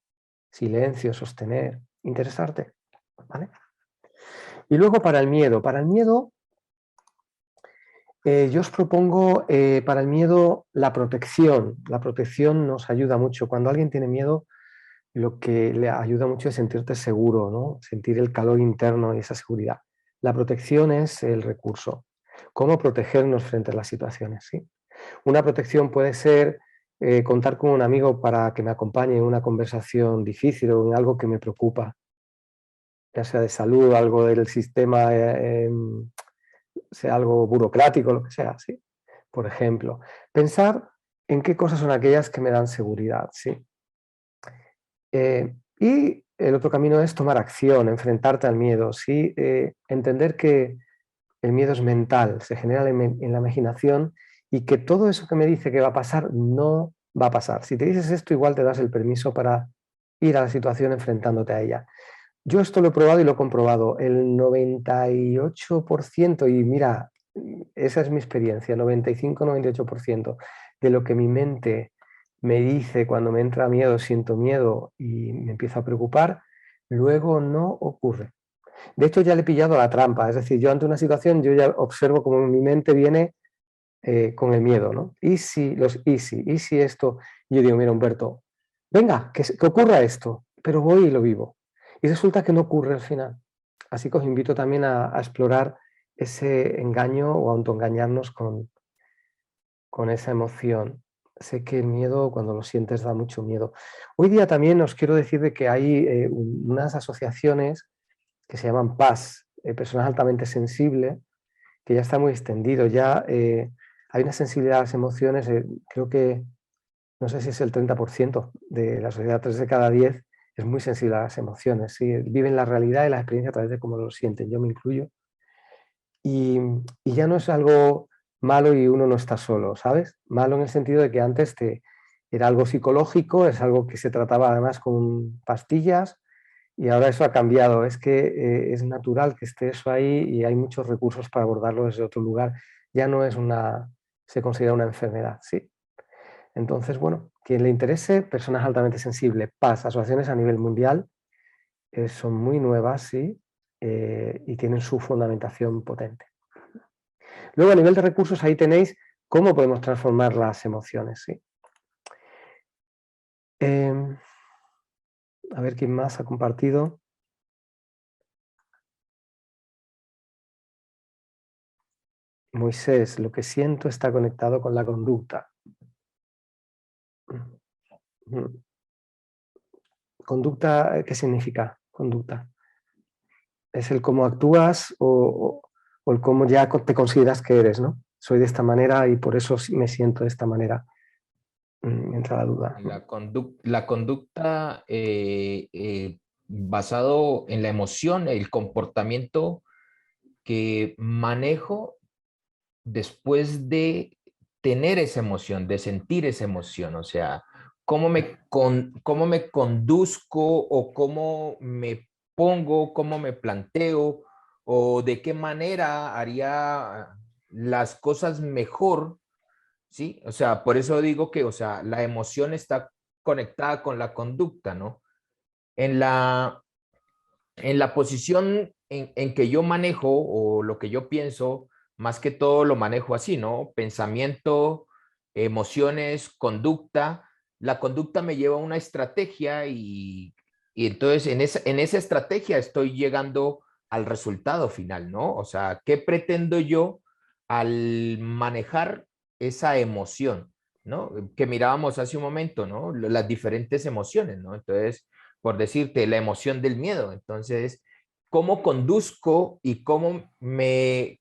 Silencio, sostener, interesarte, ¿vale? Y luego para el miedo yo os propongo para el miedo la protección. La protección nos ayuda mucho. Cuando alguien tiene miedo, lo que le ayuda mucho es sentirte seguro, ¿no? Sentir el calor interno y esa seguridad. La protección es el recurso. ¿Cómo protegernos frente a las situaciones? ¿Sí? Una protección puede ser contar con un amigo para que me acompañe en una conversación difícil o en algo que me preocupa, ya sea de salud, algo del sistema, sea algo burocrático, lo que sea, ¿sí? Por ejemplo, pensar en qué cosas son aquellas que me dan seguridad, ¿sí? Y el otro camino es tomar acción, enfrentarte al miedo, ¿sí? Entender que el miedo es mental, se genera en la imaginación, y que todo eso que me dice que va a pasar no va a pasar. Si te dices esto, igual te das el permiso para ir a la situación enfrentándote a ella. Yo esto lo he probado y lo he comprobado. El 98%, y mira, esa es mi experiencia, 95-98% de lo que mi mente me dice cuando me entra miedo, siento miedo y me empiezo a preocupar, luego no ocurre. De hecho, ya le he pillado la trampa, es decir, yo ante una situación, yo ya observo cómo mi mente viene con el miedo, ¿no? Y si esto, yo digo, mira, Humberto, venga, que ocurra esto, pero voy y lo vivo. Y resulta que no ocurre al final. Así que os invito también a explorar ese engaño o autoengañarnos con esa emoción. sé que el miedo, cuando lo sientes, da mucho miedo. Hoy día también os quiero decir de que hay unas asociaciones que se llaman PAS, personas altamente sensibles, que ya está muy extendido. Ya hay una sensibilidad a las emociones, creo que, no sé si es el 30% de la sociedad, 3 de cada 10 es muy sensible a las emociones. ¿Sí? Viven la realidad y la experiencia a través de cómo lo sienten, yo me incluyo. Y ya no es algo malo y uno no está solo, ¿sabes? Malo en el sentido de que antes era algo psicológico, es algo que se trataba además con pastillas y ahora eso ha cambiado. Es que es natural que esté eso ahí y hay muchos recursos para abordarlo desde otro lugar. Ya no es se considera una enfermedad, ¿sí? Entonces, bueno, quien le interese, personas altamente sensibles, PAS, asociaciones a nivel mundial, son muy nuevas, sí, y tienen su fundamentación potente. Luego, a nivel de recursos, ahí tenéis cómo podemos transformar las emociones. ¿Sí? A ver quién más ha compartido. Moisés, lo que siento está conectado con la conducta. ¿Conducta qué significa? Conducta. ¿Es el cómo actúas o el cómo ya te consideras que eres, ¿no? Soy de esta manera y por eso me siento de esta manera. Me entra la duda. La conducta basado en la emoción, el comportamiento que manejo después de tener esa emoción, de sentir esa emoción, o sea, cómo me conduzco o cómo me pongo, cómo me planteo o de qué manera haría las cosas mejor. ¿Sí? O sea, por eso digo que, o sea, la emoción está conectada con la conducta, ¿no? En la posición en que yo manejo o lo que yo pienso, más que todo lo manejo así, ¿no? Pensamiento, emociones, conducta. La conducta me lleva a una estrategia y entonces en esa estrategia estoy llegando al resultado final, ¿no? O sea, ¿qué pretendo yo al manejar esa emoción, ¿no? Que mirábamos hace un momento, ¿no? Las diferentes emociones, ¿no? Entonces, por decirte, la emoción del miedo. Entonces, ¿cómo conduzco y cómo me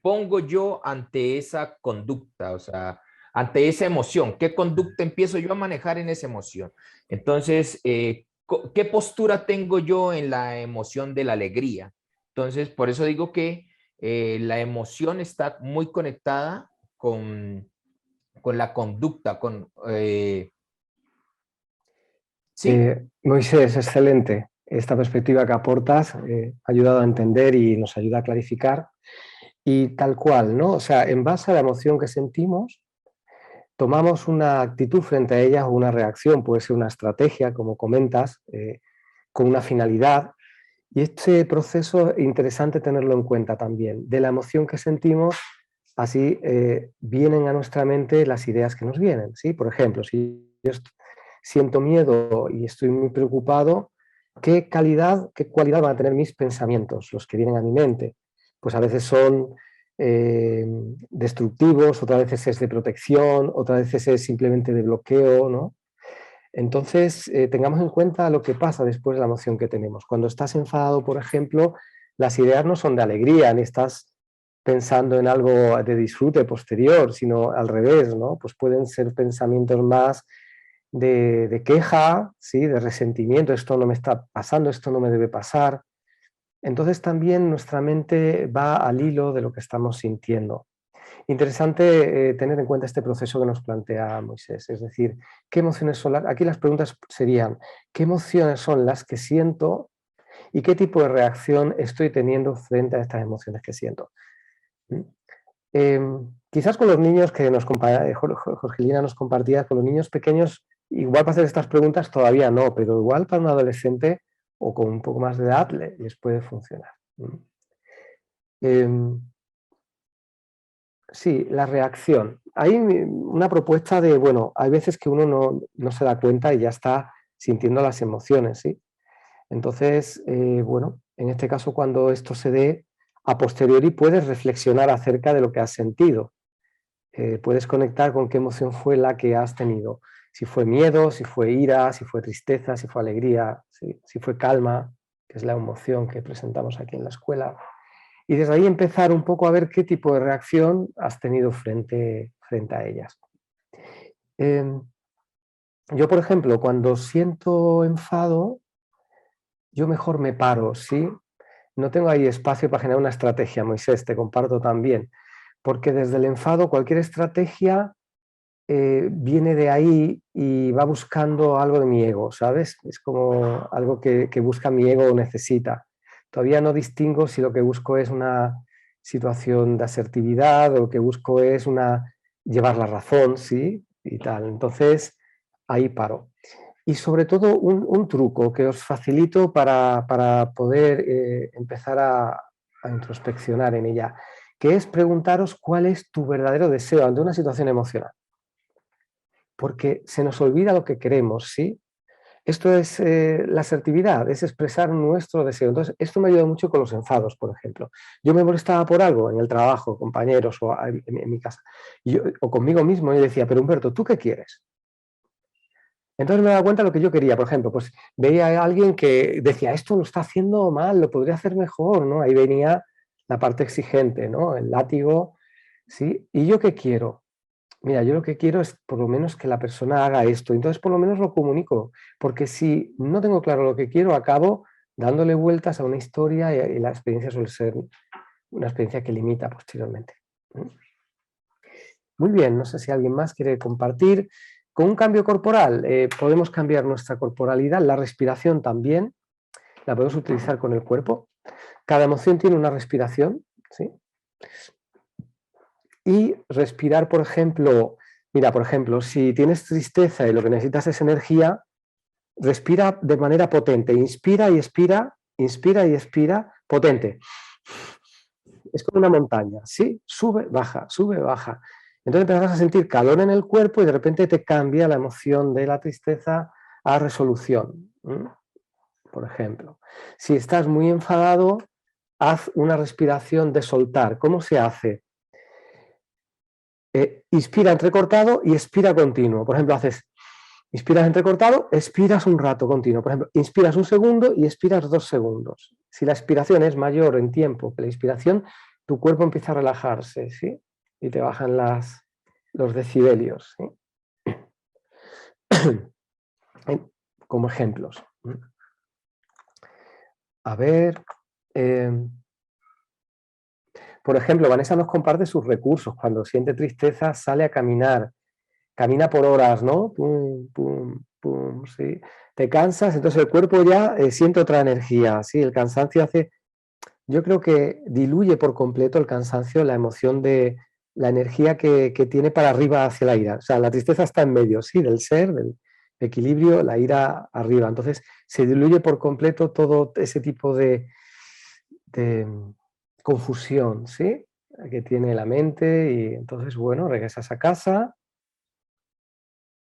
pongo yo ante esa conducta? O sea, ante esa emoción. ¿Qué conducta empiezo yo a manejar en esa emoción? Entonces, ¿qué postura tengo yo en la emoción de la alegría? Entonces, por eso digo que la emoción está muy conectada con la conducta, ¿sí? Moisés, excelente. Esta perspectiva que aportas ha ayudado a entender y nos ayuda a clarificar. Y tal cual, ¿no? O sea, en base a la emoción que sentimos, tomamos una actitud frente a ella o una reacción, puede ser una estrategia, como comentas, con una finalidad. Y este proceso es interesante tenerlo en cuenta también. De la emoción que sentimos, así vienen a nuestra mente las ideas que nos vienen. ¿Sí? Por ejemplo, si yo siento miedo y estoy muy preocupado, ¿qué cualidad van a tener mis pensamientos, los que vienen a mi mente? Pues a veces son destructivos, otras veces es de protección, otras veces es simplemente de bloqueo, ¿no? Entonces, tengamos en cuenta lo que pasa después de la emoción que tenemos. Cuando estás enfadado, por ejemplo, las ideas no son de alegría, ni estás pensando en algo de disfrute posterior, sino al revés, ¿no? Pues pueden ser pensamientos más de queja, ¿sí? De resentimiento, esto no me está pasando, esto no me debe pasar. Entonces también nuestra mente va al hilo de lo que estamos sintiendo. Interesante tener en cuenta este proceso que nos plantea Moisés, es decir, ¿qué emociones son aquí las preguntas serían, ¿qué emociones son las que siento y qué tipo de reacción estoy teniendo frente a estas emociones que siento? Quizás con los niños que Jorgelina nos compartía, con los niños pequeños, igual para hacer estas preguntas todavía no, pero igual para un adolescente o con un poco más de edad les puede funcionar. Sí, la reacción. Hay una propuesta de, bueno, hay veces que uno no se da cuenta y ya está sintiendo las emociones, ¿sí? Entonces, bueno, en este caso cuando esto se dé, a posteriori puedes reflexionar acerca de lo que has sentido. puedes conectar con qué emoción fue la que has tenido. Si fue miedo, si fue ira, si fue tristeza, si fue alegría, si fue calma, que es la emoción que presentamos aquí en la escuela. Y desde ahí empezar un poco a ver qué tipo de reacción has tenido frente a ellas. Yo, por ejemplo, cuando siento enfado, yo mejor me paro, ¿sí? No tengo ahí espacio para generar una estrategia, Moisés, te comparto también, porque desde el enfado cualquier estrategia viene de ahí y va buscando algo de mi ego, ¿sabes? Es como algo que busca mi ego o necesita. Todavía no distingo si lo que busco es una situación de asertividad o lo que busco es llevar la razón, ¿sí? Y tal. Entonces, ahí paro. Y sobre todo un truco que os facilito para poder empezar a introspeccionar en ella, que es preguntaros cuál es tu verdadero deseo ante una situación emocional. Porque se nos olvida lo que queremos, ¿sí? Esto es la asertividad, es expresar nuestro deseo. Entonces, esto me ayuda mucho con los enfados, por ejemplo. Yo me molestaba por algo en el trabajo, compañeros o en mi casa, o conmigo mismo, y decía, pero Humberto, ¿tú qué quieres? Entonces me daba cuenta de lo que yo quería, por ejemplo, pues veía a alguien que decía, esto lo está haciendo mal, lo podría hacer mejor, ¿no? Ahí venía la parte exigente, ¿no? El látigo, ¿sí? ¿Y yo qué quiero? Mira, yo lo que quiero es por lo menos que la persona haga esto, entonces por lo menos lo comunico, porque si no tengo claro lo que quiero, acabo dándole vueltas a una historia y la experiencia suele ser una experiencia que limita posteriormente. Muy bien, no sé si alguien más quiere compartir. Con un cambio corporal podemos cambiar nuestra corporalidad, la respiración también, la podemos utilizar con el cuerpo. Cada emoción tiene una respiración, ¿sí? Y respirar, por ejemplo, mira, por ejemplo, si tienes tristeza y lo que necesitas es energía, respira de manera potente, inspira y expira, potente. Es como una montaña, ¿sí? Sube, baja, sube, baja. Entonces empezarás a sentir calor en el cuerpo y de repente te cambia la emoción de la tristeza a resolución, por ejemplo. Si estás muy enfadado, haz una respiración de soltar. ¿Cómo se hace? Inspira entrecortado y expira continuo. Por ejemplo, inspiras entrecortado, expiras un rato continuo. Por ejemplo, inspiras un segundo y expiras 2 segundos. Si la expiración es mayor en tiempo que la inspiración, tu cuerpo empieza a relajarse, ¿sí? Y te bajan los decibelios, ¿sí? Como ejemplos. A ver... por ejemplo, Vanessa nos comparte sus recursos. Cuando siente tristeza, sale a caminar. Camina por horas, ¿no? Pum, pum, pum, ¿sí? Te cansas, entonces el cuerpo ya siente otra energía, ¿sí? El cansancio hace... Yo creo que diluye por completo el cansancio la emoción de la energía que tiene para arriba hacia la ira. O sea, la tristeza está en medio, ¿sí? Del ser, del equilibrio, la ira arriba. Entonces se diluye por completo todo ese tipo de confusión, ¿sí? Que tiene la mente y entonces, bueno, regresas a casa.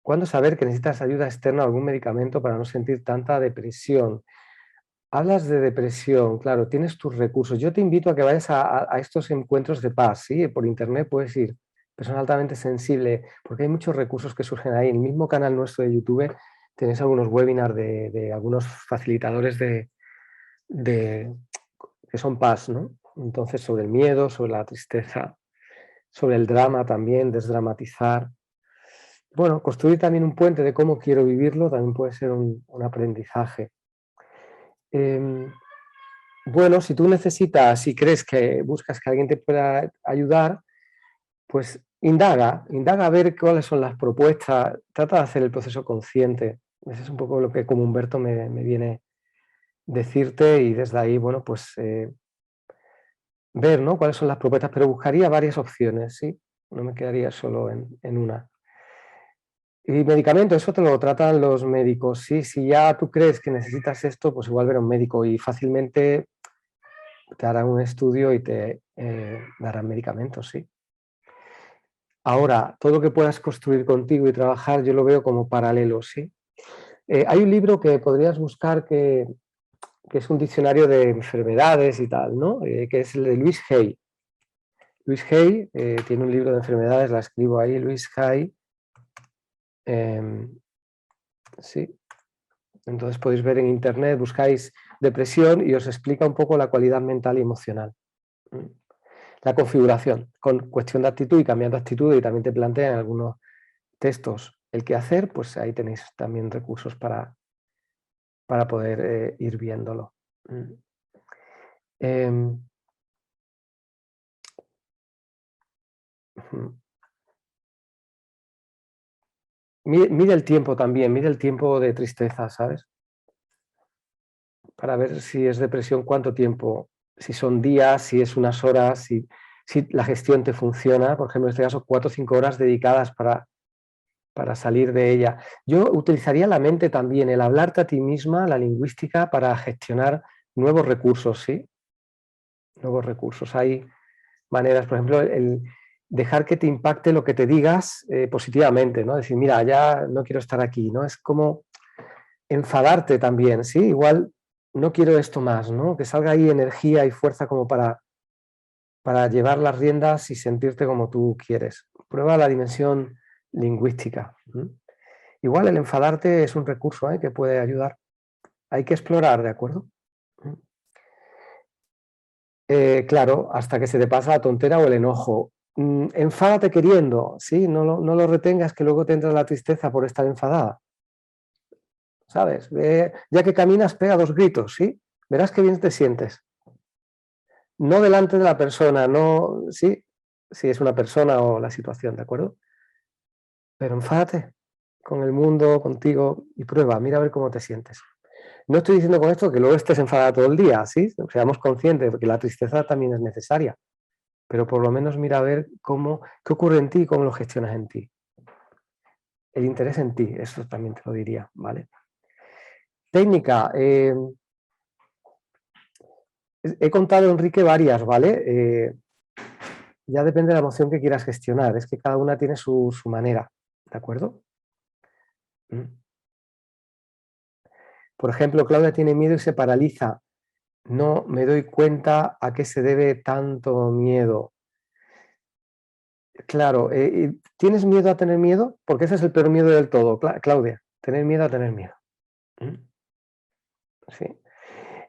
¿Cuándo saber que necesitas ayuda externa o algún medicamento para no sentir tanta depresión? Hablas de depresión, claro, tienes tus recursos. Yo te invito a que vayas a estos encuentros de paz, ¿sí? Por internet puedes ir, persona altamente sensible, porque hay muchos recursos que surgen ahí. En el mismo canal nuestro de YouTube tenéis algunos webinars de algunos facilitadores que son paz, ¿no? Entonces, sobre el miedo, sobre la tristeza, sobre el drama también, desdramatizar. Bueno, construir también un puente de cómo quiero vivirlo también puede ser un aprendizaje. Bueno, si tú necesitas, si crees que buscas que alguien te pueda ayudar, pues indaga a ver cuáles son las propuestas, trata de hacer el proceso consciente. Ese es un poco lo que como Humberto me viene decirte y desde ahí, bueno, pues ver, ¿no? Cuáles son las propuestas, pero buscaría varias opciones, ¿sí? No me quedaría solo en una. Y medicamento, eso te lo tratan los médicos, sí. Si ya tú crees que necesitas esto, pues igual ver a un médico y fácilmente te harán un estudio y te darán medicamentos, sí. Ahora, todo lo que puedas construir contigo y trabajar, yo lo veo como paralelo, sí. Hay un libro que podrías buscar que es un diccionario de enfermedades y tal, ¿no? Que es el de Louise Hay. Luis Hay tiene un libro de enfermedades, la escribo ahí, Luis Hay. Sí. Entonces podéis ver en internet, buscáis depresión y os explica un poco la cualidad mental y emocional. La configuración, con cuestión de actitud y cambiando actitud, y también te plantean algunos textos el qué hacer, pues ahí tenéis también recursos para poder ir viéndolo. Mide el tiempo también, mide el tiempo de tristeza, ¿sabes? Para ver si es depresión, cuánto tiempo, si son días, si es unas horas, si la gestión te funciona, por ejemplo, en este caso 4 o 5 horas dedicadas para salir de ella. Yo utilizaría la mente también, el hablarte a ti misma, la lingüística, para gestionar nuevos recursos, ¿sí? Nuevos recursos. Hay maneras, por ejemplo, el dejar que te impacte lo que te digas positivamente, ¿no? Decir, mira, ya no quiero estar aquí, ¿no? Es como enfadarte también, ¿sí? Igual no quiero esto más, ¿no? Que salga ahí energía y fuerza como para llevar las riendas y sentirte como tú quieres. Prueba la dimensión lingüística. Igual el enfadarte es un recurso que puede ayudar. Hay que explorar, ¿de acuerdo? Claro, hasta que se te pasa la tontera o el enojo. Enfádate queriendo, ¿sí? No lo retengas, que luego te entra la tristeza por estar enfadada. ¿Sabes? Ya que caminas, pega 2 gritos, ¿sí? Verás qué bien te sientes. No delante de la persona, no, sí, si es una persona o la situación, ¿de acuerdo? Pero enfádate con el mundo, contigo, y prueba, mira a ver cómo te sientes. No estoy diciendo con esto que luego estés enfadada todo el día, ¿sí? Seamos conscientes de que la tristeza también es necesaria, pero por lo menos mira a ver qué ocurre en ti y cómo lo gestionas en ti. El interés en ti, eso también te lo diría, ¿vale? Técnica. He contado, Enrique, varias, ¿vale? Ya depende de la emoción que quieras gestionar, es que cada una tiene su manera, ¿de acuerdo? Por ejemplo, Claudia tiene miedo y se paraliza. No me doy cuenta a qué se debe tanto miedo. Claro, ¿tienes miedo a tener miedo? Porque ese es el peor miedo del todo, Claudia, tener miedo a tener miedo. Sí.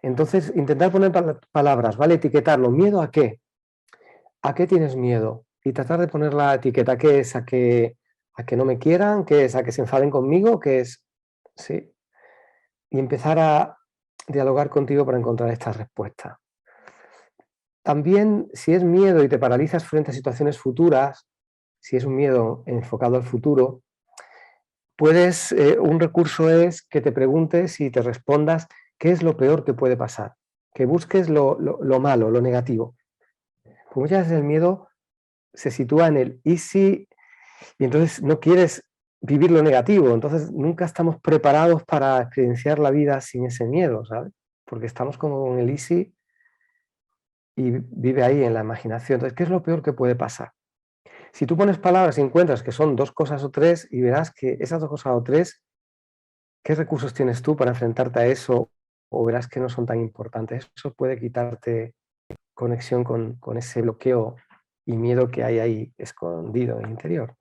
Entonces, intentar poner palabras, ¿vale? Etiquetarlo. ¿Miedo a qué? ¿A qué tienes miedo? Y tratar de poner la etiqueta. ¿Qué es? ¿A que no me quieran? ¿Qué es? ¿A que se enfaden conmigo? ¿Qué es? Sí. Y empezar a dialogar contigo para encontrar estas respuestas. También, si es miedo y te paralizas frente a situaciones futuras, si es un miedo enfocado al futuro, un recurso es que te preguntes y te respondas qué es lo peor que puede pasar, que busques lo malo, lo negativo. Pues muchas veces el miedo se sitúa en el y si, y entonces no quieres vivir lo negativo, entonces nunca estamos preparados para experienciar la vida sin ese miedo, ¿sabes? Porque estamos como en el easy y vive ahí en la imaginación. Entonces, ¿qué es lo peor que puede pasar? Si tú pones palabras y encuentras que son 2 cosas o 3 y verás que esas 2 cosas o 3, ¿qué recursos tienes tú para enfrentarte a eso? O verás que no son tan importantes. Eso puede quitarte conexión con ese bloqueo y miedo que hay ahí escondido en el interior.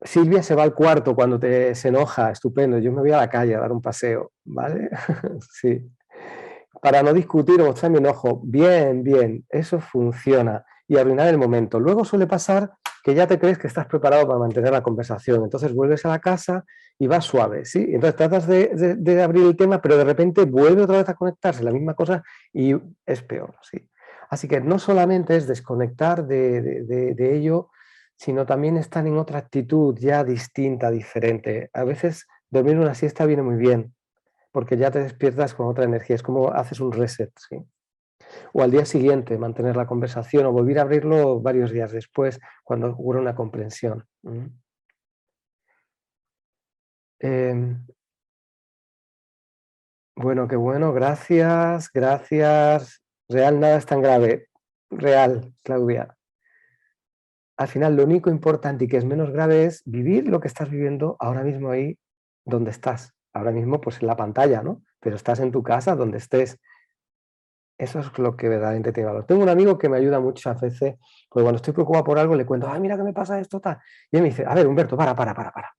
Silvia se va al cuarto cuando se enoja, estupendo. Yo me voy a la calle a dar un paseo, ¿vale? Sí. Para no discutir o mostrar mi enojo. Bien, bien, eso funciona. Y arruinar el momento. Luego suele pasar que ya te crees que estás preparado para mantener la conversación. Entonces vuelves a la casa y vas suave, ¿sí? Entonces tratas de abrir el tema, pero de repente vuelve otra vez a conectarse, la misma cosa, y es peor, ¿sí? Así que no solamente es desconectar de ello, sino también estar en otra actitud ya distinta, diferente. A veces dormir una siesta viene muy bien, porque ya te despiertas con otra energía, es como haces un reset, ¿sí? O al día siguiente mantener la conversación o volver a abrirlo varios días después, cuando ocurre una comprensión. Bueno, qué bueno, gracias, gracias. Real, nada es tan grave. Real, Claudia. Al final, lo único importante y que es menos grave es vivir lo que estás viviendo ahora mismo ahí donde estás. Ahora mismo, pues en la pantalla, ¿no? Pero estás en tu casa donde estés. Eso es lo que verdaderamente tiene valor. Tengo un amigo que me ayuda muchas veces, porque cuando estoy preocupado por algo le cuento, ay, mira que me pasa esto, tal. Y él me dice, a ver, Humberto, para.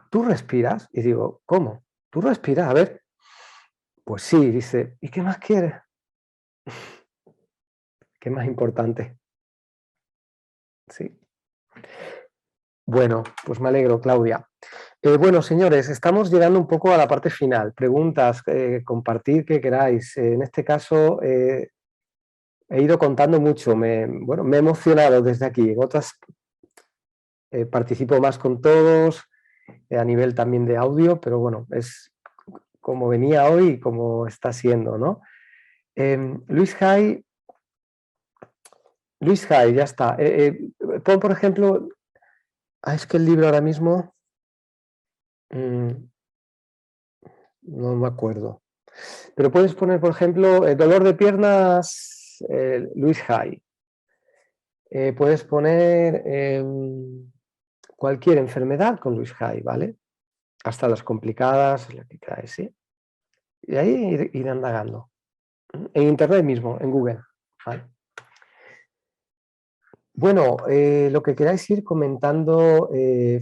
¿Tú respiras? Y digo, ¿cómo? ¿Tú respiras? A ver. Pues sí, dice, ¿y qué más quieres? ¿Qué más importante? Sí. Bueno, pues me alegro, Claudia. Bueno, señores, estamos llegando un poco a la parte final. Preguntas, compartir que queráis. En este caso, he ido contando mucho. Bueno, me he emocionado desde aquí. En otras participo más con todos, a nivel también de audio, pero bueno, es como venía hoy y como está siendo, ¿no? Luis Hay, ya está. Pon, por ejemplo, es que el libro ahora mismo, no me acuerdo. Pero puedes poner, por ejemplo, dolor de piernas, Luis Hay. Puedes poner cualquier enfermedad con Luis Hay, ¿vale? Hasta las complicadas, la que queráis, ¿sí? Y ahí ir indagando. En internet mismo, en Google. ¿Vale? Bueno, lo que queráis ir comentando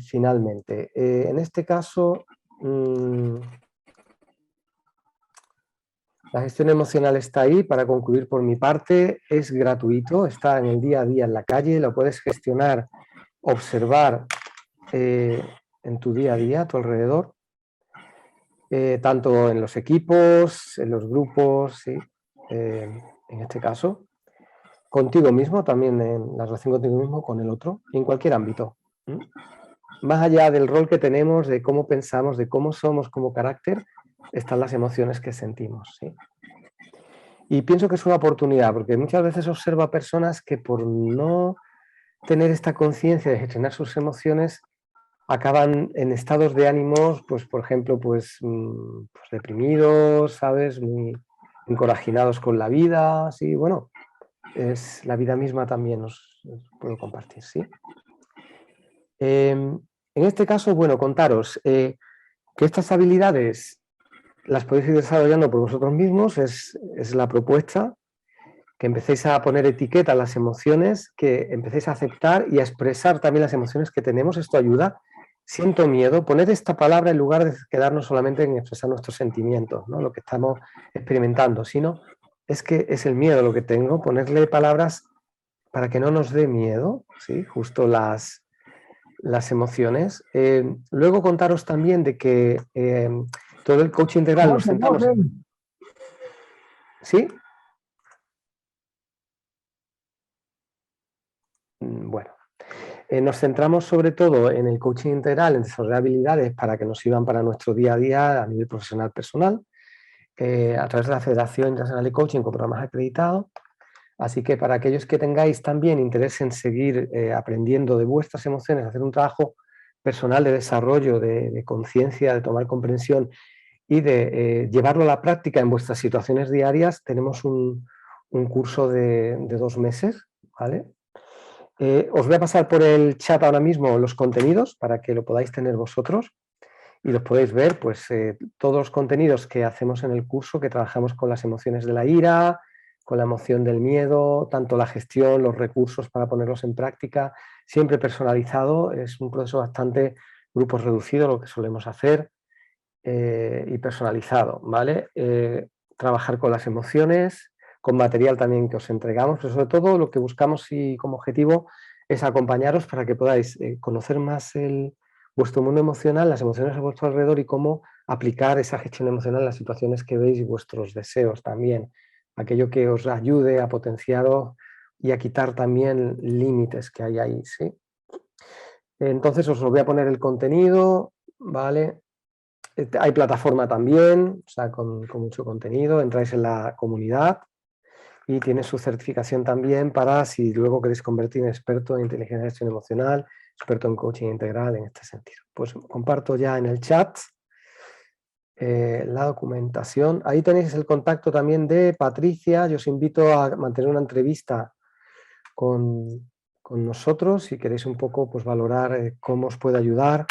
finalmente. En este caso, la gestión emocional está ahí. Para concluir por mi parte, es gratuito, está en el día a día en la calle, lo puedes gestionar, observar en tu día a día, a tu alrededor, tanto en los equipos, en los grupos, ¿sí? En este caso, contigo mismo, también en la relación contigo mismo, con el otro, en cualquier ámbito. Más allá del rol que tenemos, de cómo pensamos, de cómo somos como carácter, están las emociones que sentimos, ¿sí? Y pienso que es una oportunidad, porque muchas veces observo a personas que por no tener esta conciencia de gestionar sus emociones, acaban en estados de ánimos, pues por ejemplo, pues deprimidos, ¿sabes? Muy encorajinados con la vida, sí, bueno, es la vida misma también os puedo compartir, ¿sí? En este caso, bueno, contaros que estas habilidades las podéis ir desarrollando por vosotros mismos, es la propuesta, que empecéis a poner etiqueta a las emociones, que empecéis a aceptar y a expresar también las emociones que tenemos. Esto ayuda. Siento miedo, poned esta palabra en lugar de quedarnos solamente en expresar nuestros sentimientos, ¿no? Lo que estamos experimentando, sino es que es el miedo lo que tengo, ponerle palabras para que no nos dé miedo, ¿sí? Justo las emociones. Luego contaros también de que todo el coaching integral nos centramos... ¿Sí? Bueno, nos centramos sobre todo en el coaching integral, en desarrollar habilidades para que nos sirvan para nuestro día a día a nivel profesional personal, a través de la Federación Internacional de Coaching con programas acreditados. Así que para aquellos que tengáis también interés en seguir aprendiendo de vuestras emociones, hacer un trabajo personal de desarrollo, de conciencia, de tomar comprensión y de llevarlo a la práctica en vuestras situaciones diarias, tenemos un curso de 2 meses, ¿vale? Os voy a pasar por el chat ahora mismo los contenidos para que lo podáis tener vosotros y los podéis ver, pues todos los contenidos que hacemos en el curso, que trabajamos con las emociones de la ira, con la emoción del miedo, tanto la gestión, los recursos para ponerlos en práctica, siempre personalizado, es un proceso bastante grupos reducidos lo que solemos hacer y personalizado, ¿vale? Trabajar con las emociones, con material también que os entregamos, pero sobre todo lo que buscamos y como objetivo es acompañaros para que podáis conocer más vuestro mundo emocional, las emociones a vuestro alrededor y cómo aplicar esa gestión emocional en las situaciones que veis y vuestros deseos también, aquello que os ayude a potenciaros y a quitar también límites que hay ahí, ¿sí? Entonces os voy a poner el contenido, ¿vale? Hay plataforma también, o sea, con mucho contenido, entráis en la comunidad y tiene su certificación también para si luego queréis convertir en experto en inteligencia y gestión emocional, experto en coaching integral en este sentido. Pues comparto ya en el chat la documentación. Ahí tenéis el contacto también de Patricia. Yo os invito a mantener una entrevista con nosotros si queréis un poco pues, valorar cómo os puede ayudar.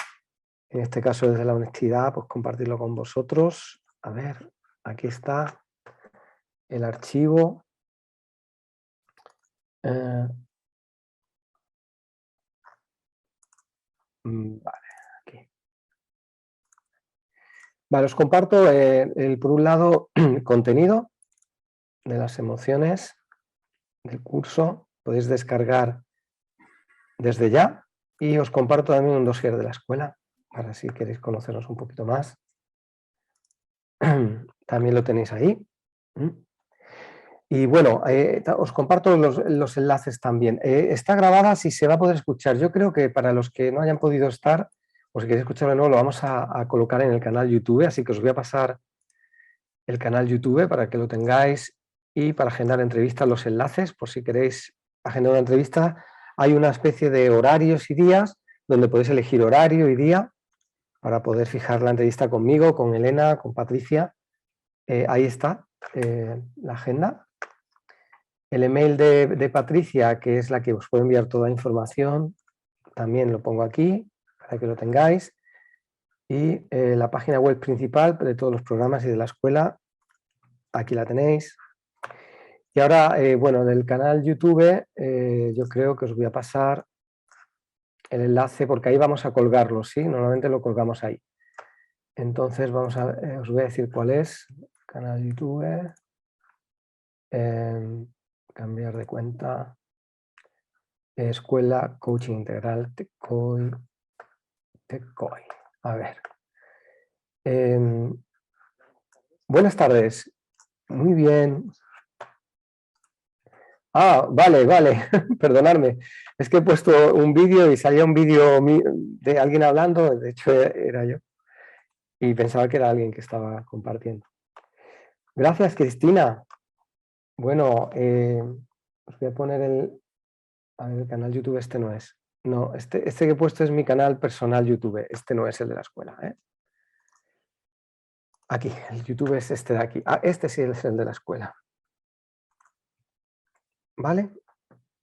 En este caso, desde la honestidad, pues compartirlo con vosotros. A ver, aquí está. el archivo. Vale, aquí. Vale, os comparto por un lado el contenido de las emociones del curso. Podéis descargar desde ya y os comparto también un dossier de la escuela para si queréis conocernos un poquito más. También lo tenéis ahí. Y bueno, os comparto los enlaces también. Está grabada, si se va a poder escuchar. Yo creo que para los que no hayan podido estar, o si queréis escucharlo de nuevo, lo vamos a colocar en el canal YouTube, así que os voy a pasar el canal YouTube para que lo tengáis y para agendar entrevistas los enlaces, por si queréis agendar una entrevista. Hay una especie de horarios y días donde podéis elegir horario y día para poder fijar la entrevista conmigo, con Elena, con Patricia. Ahí está la agenda. El email de Patricia, que es la que os puede enviar toda la información, también lo pongo aquí para que lo tengáis. Y la página web principal de todos los programas y de la escuela, aquí la tenéis. Y ahora, bueno, del canal YouTube, yo creo que os voy a pasar el enlace, porque ahí vamos a colgarlo, ¿sí? Normalmente lo colgamos ahí. Entonces, vamos a, os voy a decir cuál es. Canal YouTube. Cambiar de cuenta. Escuela Coaching Integral Tecoy. A ver. Buenas tardes. Muy bien. Vale, vale. Perdonadme. Es que he puesto un vídeo y salía un vídeo de alguien hablando. De hecho, era yo. Y pensaba que era alguien que estaba compartiendo. Gracias, Cristina. Bueno, os voy a poner el canal YouTube. Este no es. No, este que he puesto es mi canal personal YouTube. Este no es el de la escuela, ¿eh? Aquí, el YouTube es este de aquí. Este sí es el de la escuela. ¿Vale?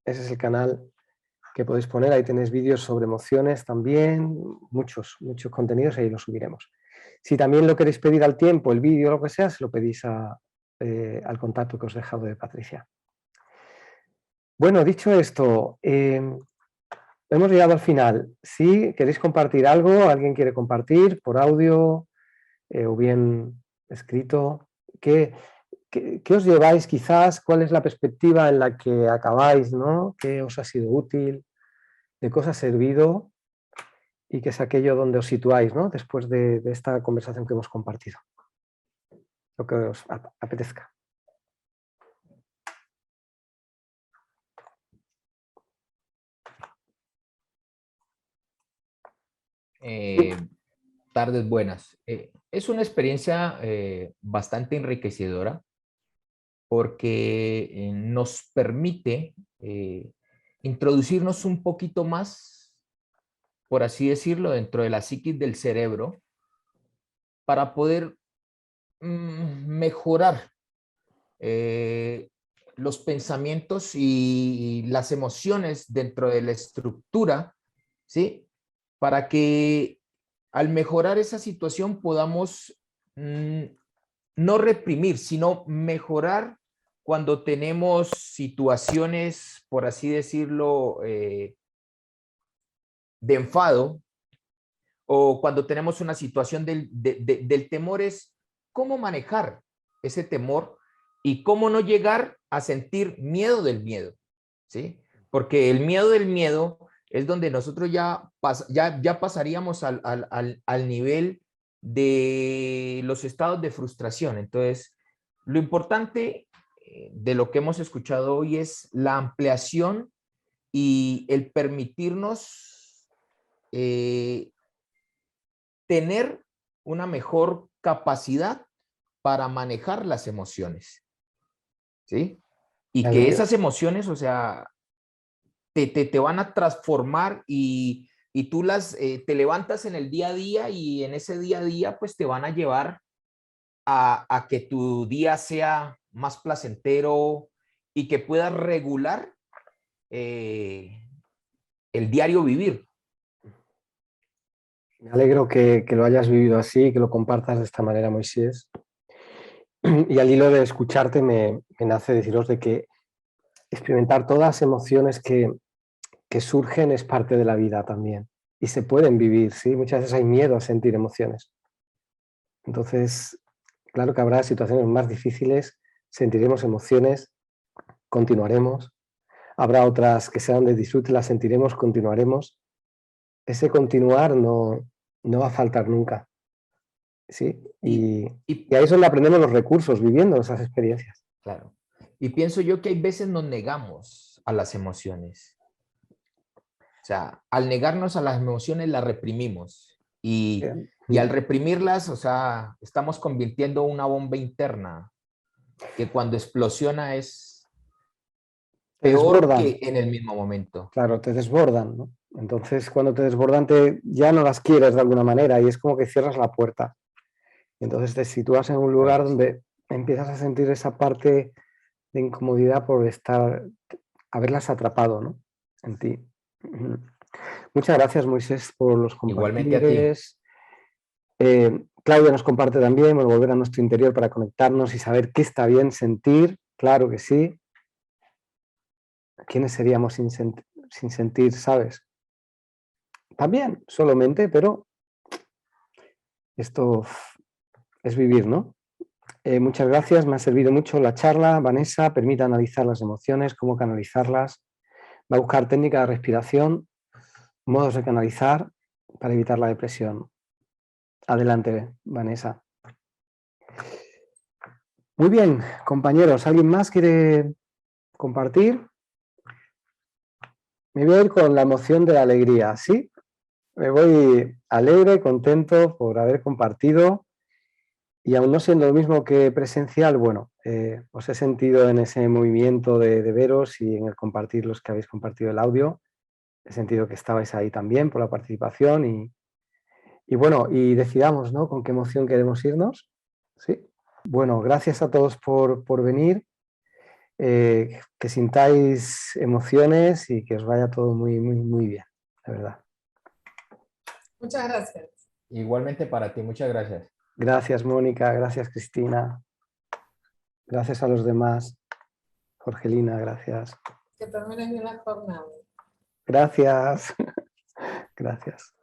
Ese es el canal que podéis poner. Ahí tenéis vídeos sobre emociones también. Muchos contenidos, ahí los subiremos. Si también lo queréis pedir al tiempo, el vídeo o lo que sea, se lo pedís al contacto que os he dejado de Patricia. Bueno, dicho esto, hemos llegado al final. Si queréis compartir algo, alguien quiere compartir por audio o bien escrito, ¿qué os lleváis quizás? ¿Cuál es la perspectiva en la que acabáis, ¿no? ¿Qué os ha sido útil? ¿De qué os ha servido? Y qué es aquello donde os situáis, ¿no? Después de esta conversación que hemos compartido. Lo que os apetezca. Tardes buenas. Es una experiencia bastante enriquecedora porque nos permite introducirnos un poquito más, por así decirlo, dentro de la psiquis del cerebro para poder mejorar los pensamientos y las emociones dentro de la estructura, ¿sí? Para que al mejorar esa situación podamos no reprimir, sino mejorar cuando tenemos situaciones, por así decirlo, de enfado, o cuando tenemos una situación del temor, es cómo manejar ese temor y cómo no llegar a sentir miedo del miedo, ¿sí? Porque el miedo del miedo es donde nosotros ya pasaríamos al nivel de los estados de frustración. Entonces, lo importante de lo que hemos escuchado hoy es la ampliación y el permitirnos tener una mejor capacidad para manejar las emociones, ¿sí? Y que esas emociones, o sea, te van a transformar y tú te levantas en el día a día y en ese día a día pues te van a llevar a que tu día sea más placentero y que puedas regular el diario vivir. Me alegro que lo hayas vivido así, que lo compartas de esta manera, Moisés. Y al hilo de escucharte me nace deciros de que experimentar todas las emociones que surgen es parte de la vida también. Y se pueden vivir, ¿sí? Muchas veces hay miedo a sentir emociones. Entonces, claro que habrá situaciones más difíciles, sentiremos emociones, continuaremos. Habrá otras que sean de disfrute, las sentiremos, continuaremos. Ese continuar no va a faltar nunca. ¿Sí? Y, Y ahí es donde aprendemos los recursos, viviendo esas experiencias. claro. Y pienso yo que hay veces nos negamos a las emociones. O sea, al negarnos a las emociones las reprimimos. Y al reprimirlas, o sea, estamos convirtiendo una bomba interna que cuando explosiona es Te peor desbordan, que en el mismo momento. claro, te desbordan, ¿no? Entonces, cuando te desbordan, ya no las quieres de alguna manera y es como que cierras la puerta. Entonces te sitúas en un lugar donde empiezas a sentir esa parte de incomodidad por haberlas atrapado, ¿no? En ti. Muchas gracias, Moisés, por los Igualmente a ti. compartires. Claudia nos comparte también, bueno, volver a nuestro interior para conectarnos y saber qué está bien sentir, claro que sí. ¿Quiénes seríamos sin sentir, sabes? También, solamente, pero esto es vivir, ¿no? Muchas gracias, me ha servido mucho la charla. Vanessa, permite analizar las emociones, cómo canalizarlas. Va a buscar técnicas de respiración, modos de canalizar para evitar la depresión. Adelante, Vanessa. Muy bien, compañeros, ¿alguien más quiere compartir? Me voy a ir con la emoción de la alegría, ¿sí? Me voy alegre, contento por haber compartido y aún no siendo lo mismo que presencial, bueno, os he sentido en ese movimiento de veros y en el compartir los que habéis compartido el audio. He sentido que estabais ahí también por la participación y bueno, y decidamos, ¿no? Con qué emoción queremos irnos, ¿sí? Bueno, gracias a todos por venir, que sintáis emociones y que os vaya todo muy, muy, muy bien, de verdad. Muchas gracias. Igualmente para ti, muchas gracias. Gracias, Mónica, gracias, Cristina, gracias a los demás. Jorgelina, gracias. Que termines bien la jornada. Gracias. Gracias.